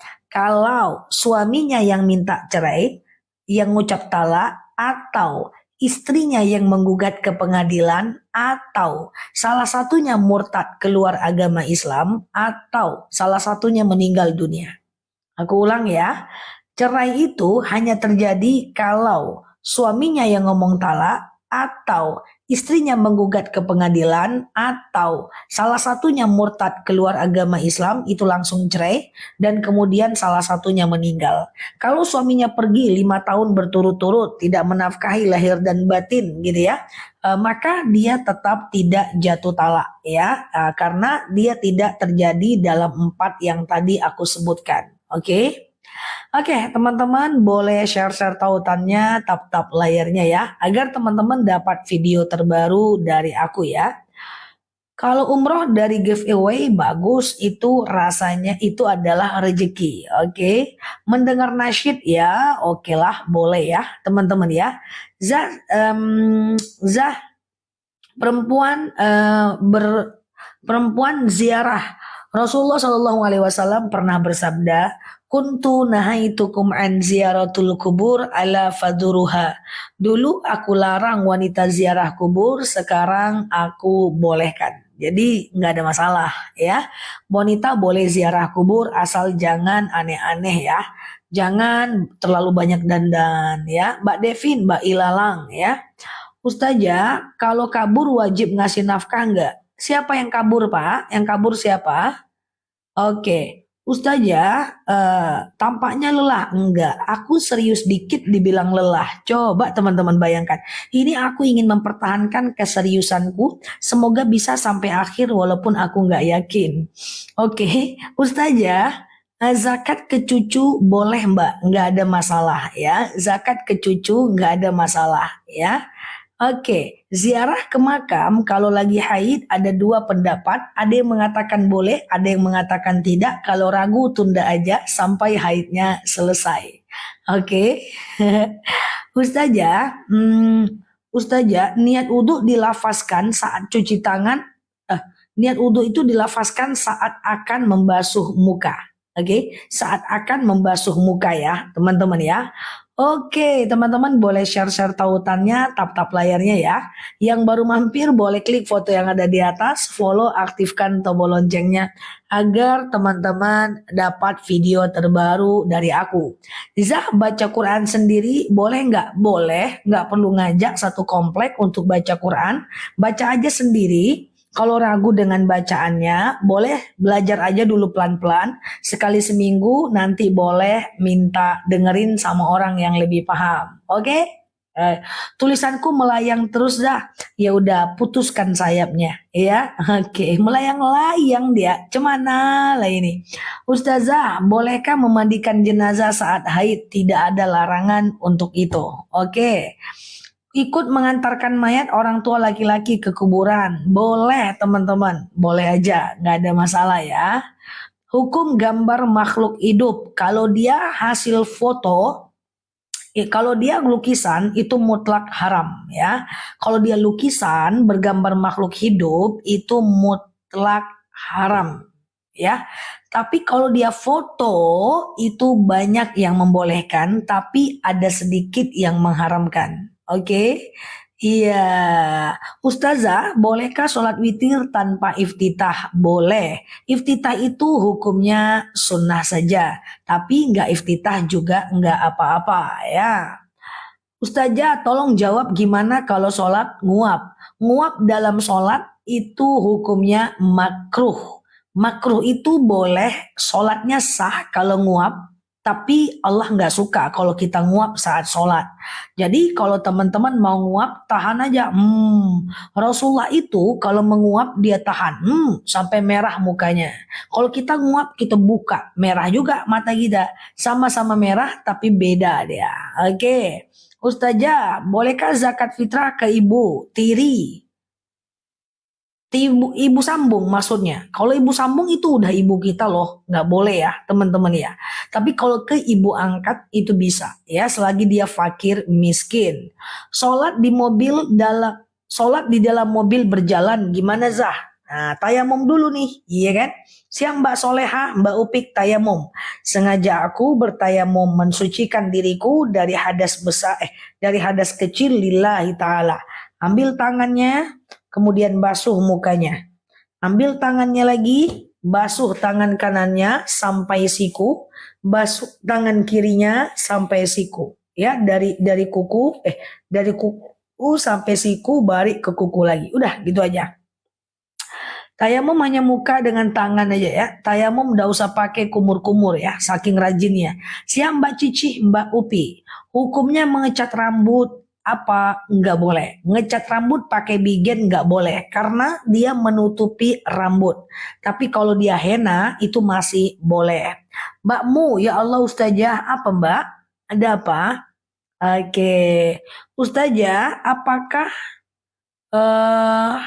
suaminya yang minta cerai, yang ngucap talak, atau istrinya yang menggugat ke pengadilan, atau salah satunya murtad keluar agama Islam, atau salah satunya meninggal dunia. Aku ulang ya, cerai itu hanya terjadi kalau suaminya yang ngomong talak, atau istrinya menggugat ke pengadilan, atau salah satunya murtad keluar agama Islam, itu langsung cerai, dan kemudian salah satunya meninggal. Kalau suaminya pergi 5 tahun berturut-turut tidak menafkahi lahir dan batin gitu ya, maka dia tetap tidak jatuh talak ya, karena dia tidak terjadi dalam 4 yang tadi aku sebutkan. Oke. Oke, teman-teman boleh share-share tautannya, tap-tap layarnya ya, agar teman-teman dapat video terbaru dari aku ya. Kalau umroh dari giveaway bagus, itu rasanya itu adalah rezeki. Oke. Mendengar nasyid ya, oke lah, boleh ya teman-teman ya. Zah, Zah perempuan perempuan ziarah. Rasulullah Shallallahu Alaihi Wasallam pernah bersabda, kuntu nahaitukum an ziaratul kubur ala faduruha. Dulu aku larang wanita ziarah kubur, sekarang aku bolehkan. Jadi nggak ada masalah ya. Wanita boleh ziarah kubur asal jangan aneh-aneh ya. Jangan terlalu banyak dandan ya. Mbak Devin, Mbak Ilalang ya. Ustazah, kalau kabur wajib ngasih nafkah nggak? Siapa yang kabur, Pak? Yang kabur siapa? Oke. Ustazah, tampaknya lelah. Enggak, aku serius dikit dibilang lelah. Coba teman-teman bayangkan. Ini aku ingin mempertahankan keseriusanku. Semoga bisa sampai akhir walaupun aku nggak yakin. Oke, Ustazah, zakat ke cucu boleh Mbak, nggak ada masalah ya. Zakat ke cucu nggak ada masalah ya. Oke, ziarah ke makam kalau lagi haid ada 2 pendapat. Ada yang mengatakan boleh, ada yang mengatakan tidak. Kalau ragu tunda aja sampai haidnya selesai. Oke, Ustazah, Ustazah, niat wudhu dilafazkan saat cuci tangan. Niat wudhu itu dilafazkan saat akan membasuh muka. Oke, saat akan membasuh muka ya, teman-teman ya. Oke, teman-teman boleh share-share tautannya, tap-tap layarnya ya. Yang baru mampir boleh klik foto yang ada di atas, follow, aktifkan tombol loncengnya agar teman-teman dapat video terbaru dari aku. Zah baca Quran sendiri boleh nggak? Boleh, nggak perlu ngajak satu komplek untuk baca Quran. Baca aja sendiri. Kalau ragu dengan bacaannya, boleh belajar aja dulu pelan-pelan. Sekali seminggu nanti boleh minta dengerin sama orang yang lebih paham. Oke? Tulisanku melayang terus dah. Ya udah putuskan sayapnya ya. Oke, melayang-layang dia. Cemana lah ini. Ustazah, bolehkah memandikan jenazah saat haid? Tidak ada larangan untuk itu. Oke. Ikut mengantarkan mayat orang tua laki-laki ke kuburan. Boleh teman-teman, boleh aja, nggak ada masalah ya. Hukum gambar makhluk hidup. Kalau dia hasil foto, kalau dia lukisan itu mutlak haram ya. Kalau dia lukisan bergambar makhluk hidup itu mutlak haram ya. Tapi kalau dia foto itu banyak yang membolehkan, tapi ada sedikit yang mengharamkan. Oke? Iya, Ustazah, bolehkah sholat witir tanpa iftitah? Boleh. Iftitah itu hukumnya sunnah saja, tapi nggak iftitah juga nggak apa-apa ya. Ustazah, tolong jawab gimana kalau sholat nguap? Nguap dalam sholat itu hukumnya makruh. Makruh itu boleh, sholatnya sah kalau nguap, tapi Allah nggak suka kalau kita nguap saat sholat. Jadi kalau teman-teman mau nguap, tahan aja. Rasulullah itu kalau menguap dia tahan, sampai merah mukanya. Kalau kita nguap, kita buka, merah juga mata kita. Sama-sama merah, tapi beda dia. Oke. Ustazah, bolehkah zakat fitrah ke ibu tiri? Ibu sambung maksudnya. Kalau ibu sambung itu udah ibu kita loh, nggak boleh ya teman-teman ya. Tapi kalau ke ibu angkat itu bisa ya, selagi dia fakir miskin. Sholat di dalam mobil berjalan gimana Zah? Nah, tayamum dulu nih, iya kan? Siang Mbak Soleha, Mbak Upik tayamum. Sengaja aku bertayamum mensucikan diriku dari hadas besar, dari hadas kecil lillahi ta'ala. Ambil tangannya, kemudian basuh mukanya. Ambil tangannya lagi, basuh tangan kanannya sampai siku, basuh tangan kirinya sampai siku. Ya, dari kuku sampai siku, balik ke kuku lagi. Udah, gitu aja. Tayamum hanya muka dengan tangan aja ya. Tayamum nggak usah pakai kumur-kumur ya, saking rajinnya. Siang Mbak Cici, Mbak Upi. Hukumnya mengecat rambut apa nggak boleh. Ngecat rambut pakai bigen nggak boleh karena dia menutupi rambut. Tapi kalau dia henna itu masih boleh. Mbakmu, ya Allah Ustazah, apa Mbak? Ada apa? Oke. Ustazah, apakah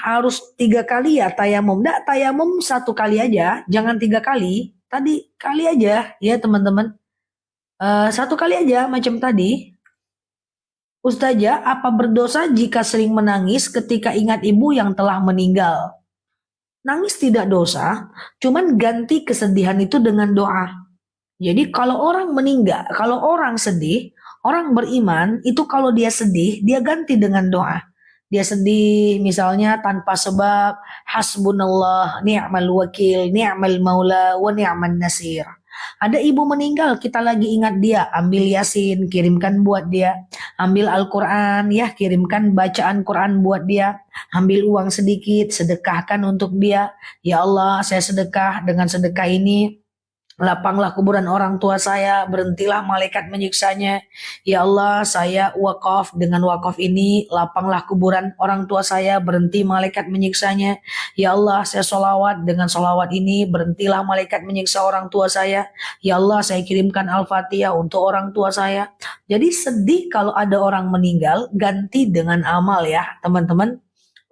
harus 3 kali ya tayamum? Nggak, tayamum 1 kali aja, jangan 3 kali. Tadi kali aja ya teman-teman. 1 kali aja macam tadi. Ustazah, apa berdosa jika sering menangis ketika ingat ibu yang telah meninggal? Nangis tidak dosa, cuman ganti kesedihan itu dengan doa. Jadi kalau orang meninggal, kalau orang sedih, orang beriman itu kalau dia sedih, dia ganti dengan doa. Dia sedih misalnya tanpa sebab, hasbunallah, ni'mal wakil, ni'mal maula, wa ni'man nasir. Ada ibu meninggal, kita lagi ingat dia, ambil Yasin, kirimkan buat dia. Ambil Al-Quran, ya kirimkan bacaan Quran buat dia. Ambil uang sedikit, sedekahkan untuk dia. Ya Allah, saya sedekah, dengan sedekah ini lapanglah kuburan orang tua saya, berhentilah malaikat menyiksanya. Ya Allah, saya wakaf, dengan wakaf ini lapanglah kuburan orang tua saya, berhenti malaikat menyiksanya. Ya Allah, saya solawat, dengan solawat ini berhentilah malaikat menyiksa orang tua saya. Ya Allah, saya kirimkan Al-Fatihah untuk orang tua saya. Jadi sedih kalau ada orang meninggal, ganti dengan amal ya teman-teman.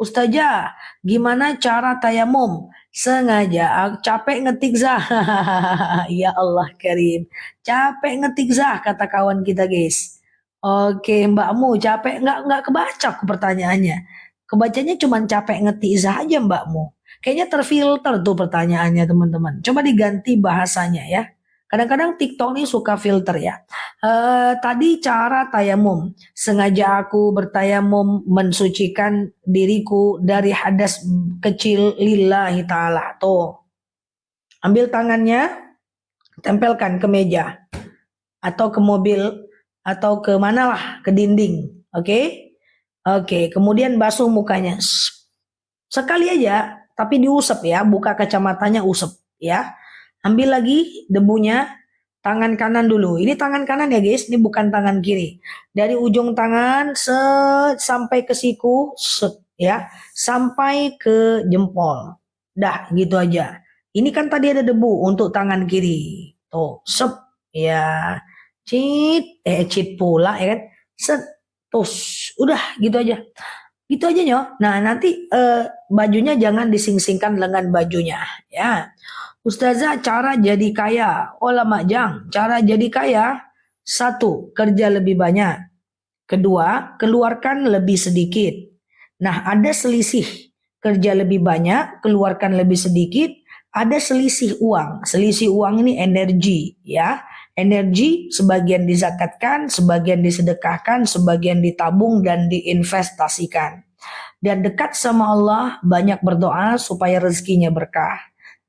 Ustazah, gimana cara tayamum? Sengaja capek ngetik Zah. Ya Allah Karim. Capek ngetik Zah kata kawan kita guys. Oke mbakmu capek nggak kebaca aku pertanyaannya. Kebacanya cuma capek ngetik Zah aja mbakmu. Kayaknya terfilter tuh pertanyaannya teman-teman. Coba diganti bahasanya ya. Kadang-kadang TikTok nih suka filter ya. Tadi cara tayamum. Sengaja aku bertayamum mensucikan diriku dari hadas kecil lillahi ta'ala. Tuh. Ambil tangannya, tempelkan ke meja. Atau ke mobil. Atau ke manalah, ke dinding. Oke? Oke, kemudian basuh mukanya. Sekali aja, tapi diusap ya. Buka kacamatanya, usap ya. Ambil lagi debunya, tangan kanan dulu. Ini tangan kanan ya guys, ini bukan tangan kiri. Dari ujung tangan sampai ke siku, ya, sampai ke jempol. Dah, gitu aja. Ini kan tadi ada debu untuk tangan kiri. Tuh, ya. Cheat pula ya kan. Set, Terus udah gitu aja. Gitu aja nyo. Nah nanti bajunya jangan dising-singkan lengan bajunya ya. Ustazah cara jadi kaya. Ulama jang. Cara jadi kaya. Satu, kerja lebih banyak. Kedua, keluarkan lebih sedikit. Nah ada selisih. Kerja lebih banyak, keluarkan lebih sedikit. Ada selisih uang. Selisih uang ini energi ya. Energi sebagian dizakatkan, sebagian disedekahkan, sebagian ditabung dan diinvestasikan. Dan dekat sama Allah, banyak berdoa supaya rezekinya berkah.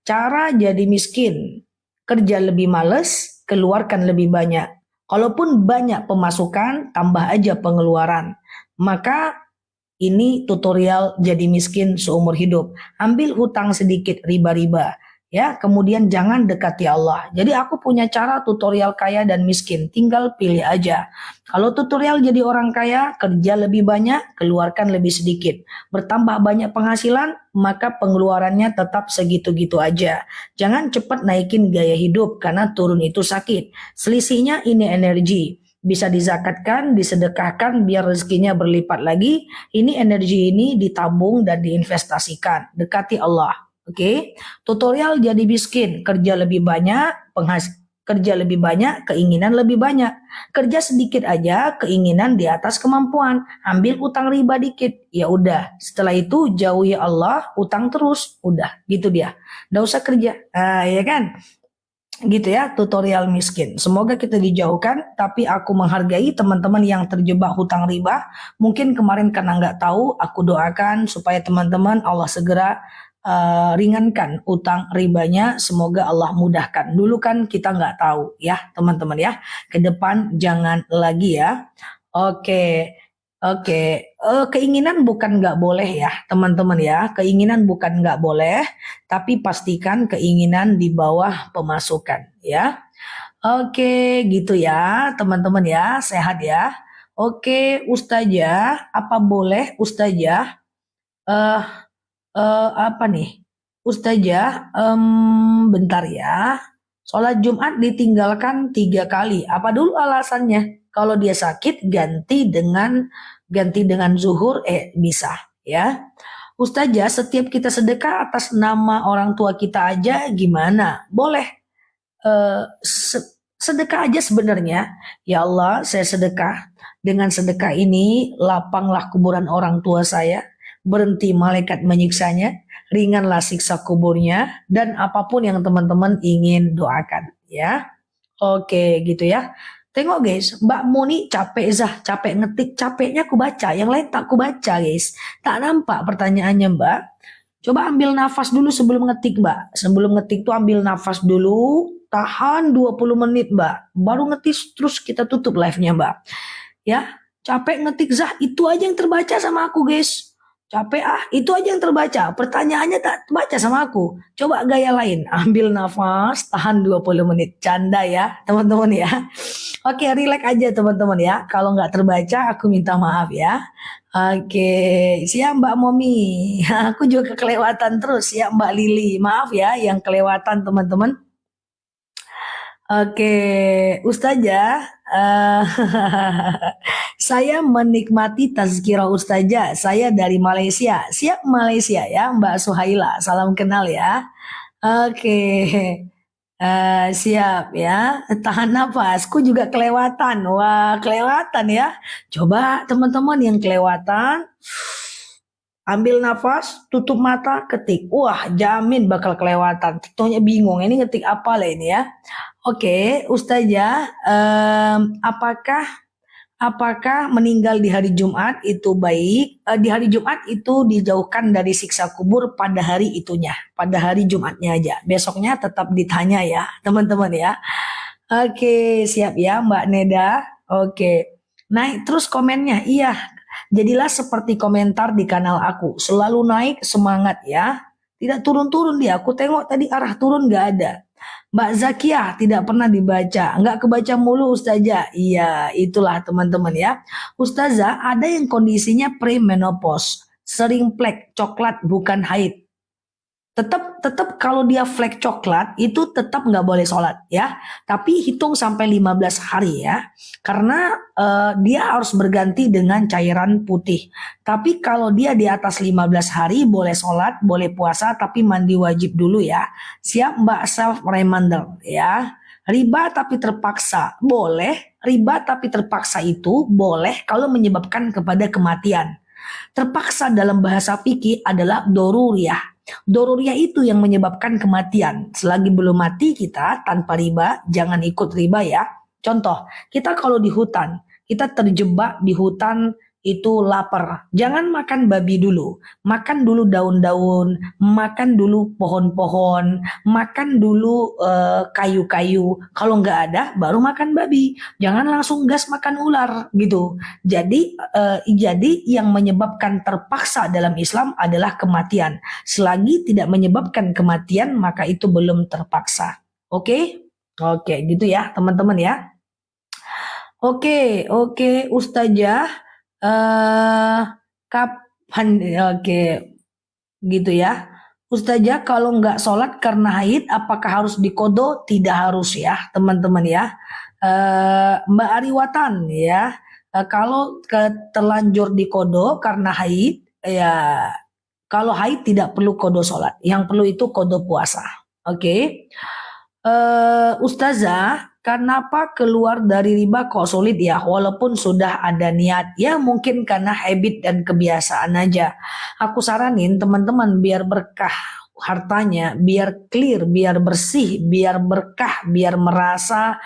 Cara jadi miskin, kerja lebih males, keluarkan lebih banyak. Kalaupun banyak pemasukan, tambah aja pengeluaran. Maka ini tutorial jadi miskin seumur hidup. Ambil hutang sedikit riba-riba. Ya, kemudian jangan dekati Allah. Jadi aku punya cara tutorial kaya dan miskin. Tinggal pilih aja. Kalau tutorial jadi orang kaya, kerja lebih banyak, keluarkan lebih sedikit. Bertambah banyak penghasilan, maka pengeluarannya tetap segitu-gitu aja. Jangan cepat naikin gaya hidup karena turun itu sakit. Selisihnya ini energi. Bisa dizakatkan, disedekahkan biar rezekinya berlipat lagi. Ini energi ini ditabung dan diinvestasikan. Dekati Allah. Oke. Tutorial jadi miskin, kerja lebih banyak, kerja lebih banyak, keinginan lebih banyak. Kerja sedikit aja, keinginan di atas kemampuan. Ambil utang riba dikit. Ya udah, setelah itu jauhi Allah, utang terus. Udah, gitu dia. Nggak usah kerja. Ya kan? Gitu ya, tutorial miskin. Semoga kita dijauhkan, tapi aku menghargai teman-teman yang terjebak hutang riba. Mungkin kemarin karena nggak tahu, aku doakan supaya teman-teman Allah segera ringankan utang ribanya. Semoga Allah mudahkan. Dulu kan kita nggak tahu ya teman-teman ya. Ke depan jangan lagi ya. Oke. Oke, keinginan bukan nggak boleh ya teman-teman ya. Keinginan bukan nggak boleh, tapi pastikan keinginan di bawah pemasukan ya. Oke, gitu ya teman-teman ya, sehat ya. Oke, Ustazah, apa boleh Ustazah eh apa nih? Ustazah, bentar ya. Sholat Jumat ditinggalkan 3 kali. Apa dulu alasannya? Kalau dia sakit ganti dengan zuhur, bisa ya. Ustazah, setiap kita sedekah atas nama orang tua kita aja gimana? Boleh. Sedekah aja sebenarnya. Ya Allah, saya sedekah. Dengan sedekah ini lapanglah kuburan orang tua saya, berhenti malaikat menyiksanya, ringanlah siksa kuburnya, dan apapun yang teman-teman ingin doakan ya. Oke gitu ya. Tengok guys, Mbak Muni capek capek ngetik, capeknya aku baca, yang lain tak aku baca guys. Tak nampak pertanyaannya Mbak. Coba ambil nafas dulu sebelum ngetik Mbak. Sebelum ngetik tuh ambil nafas dulu, tahan 20 menit Mbak. Baru ngetik terus kita tutup live-nya Mbak. Ya, capek ngetik itu aja yang terbaca sama aku guys. Capek itu aja yang terbaca. Pertanyaannya tak terbaca sama aku. Coba gaya lain, ambil nafas, tahan 20 menit. Canda ya teman-teman ya. Oke, relax aja teman-teman ya. Kalau nggak terbaca aku minta maaf ya. Oke, siap Mbak Momi. Aku juga kelewatan terus ya Mbak Lili. Maaf ya yang kelewatan teman-teman. Oke, Ustazah, saya menikmati tazkirah Ustazah. Saya dari Malaysia. Siap Malaysia ya, Mbak Suhaila. Salam kenal ya. Oke, siap ya. Tahan nafas. Ku juga kelewatan. Wah, kelewatan ya. Coba teman-teman yang kelewatan. Ambil nafas, tutup mata, ketik. Wah, jamin bakal kelewatan. Tentunya bingung. Ini ngetik apa lah ini ya. Oke, Ustazah, apakah meninggal di hari Jumat itu baik? Di hari Jumat itu dijauhkan dari siksa kubur pada hari itunya, pada hari Jumatnya aja. Besoknya tetap ditanya ya, teman-teman ya. Oke, siap ya, Mbak Neda. Oke. Naik terus komennya. Iya, jadilah seperti komentar di kanal aku. Selalu naik semangat ya. Tidak turun-turun dia. Aku tengok tadi arah turun nggak ada. Mbak Zakiah tidak pernah dibaca. Nggak kebaca mulu Ustazah. Iya, itulah teman-teman ya. Ustazah, ada yang kondisinya premenopause. Sering plek, coklat bukan haid. Tetap kalau dia flek coklat itu tetap nggak boleh sholat ya. Tapi hitung sampai 15 hari ya. Karena dia harus berganti dengan cairan putih. Tapi kalau dia di atas 15 hari boleh sholat, boleh puasa, tapi mandi wajib dulu ya. Siap Mbak, self reminder ya. Riba tapi terpaksa boleh. Riba tapi terpaksa itu boleh kalau menyebabkan kepada kematian. Terpaksa dalam bahasa fikih adalah doruriyah. Doruriyah itu yang menyebabkan kematian. Selagi belum mati kita tanpa riba, jangan ikut riba ya. Contoh, kita kalau di hutan, kita terjebak di hutan itu lapar. Jangan makan babi dulu. Makan dulu daun-daun, makan dulu pohon-pohon, makan dulu kayu-kayu. Kalau nggak ada, baru makan babi. Jangan langsung gas makan ular gitu. Jadi yang menyebabkan terpaksa dalam Islam adalah kematian. Selagi tidak menyebabkan kematian, maka itu belum terpaksa. Oke? Oke, gitu ya, teman-teman ya. Oke, Ustazah. Kapan? Oke, gitu ya. Ustazah, kalau nggak sholat karena haid, apakah harus dikodo? Tidak harus ya, teman-teman ya. Mbak Ariwatan ya, kalau terlanjur dikodo karena haid, ya kalau haid tidak perlu kodo sholat, yang perlu itu kodo puasa. Oke. Ustazah, kenapa keluar dari riba kok sulit ya? Walaupun sudah ada niat, ya mungkin karena habit dan kebiasaan aja. Aku saranin teman-teman biar berkah hartanya, biar clear, biar bersih, biar berkah, biar merasa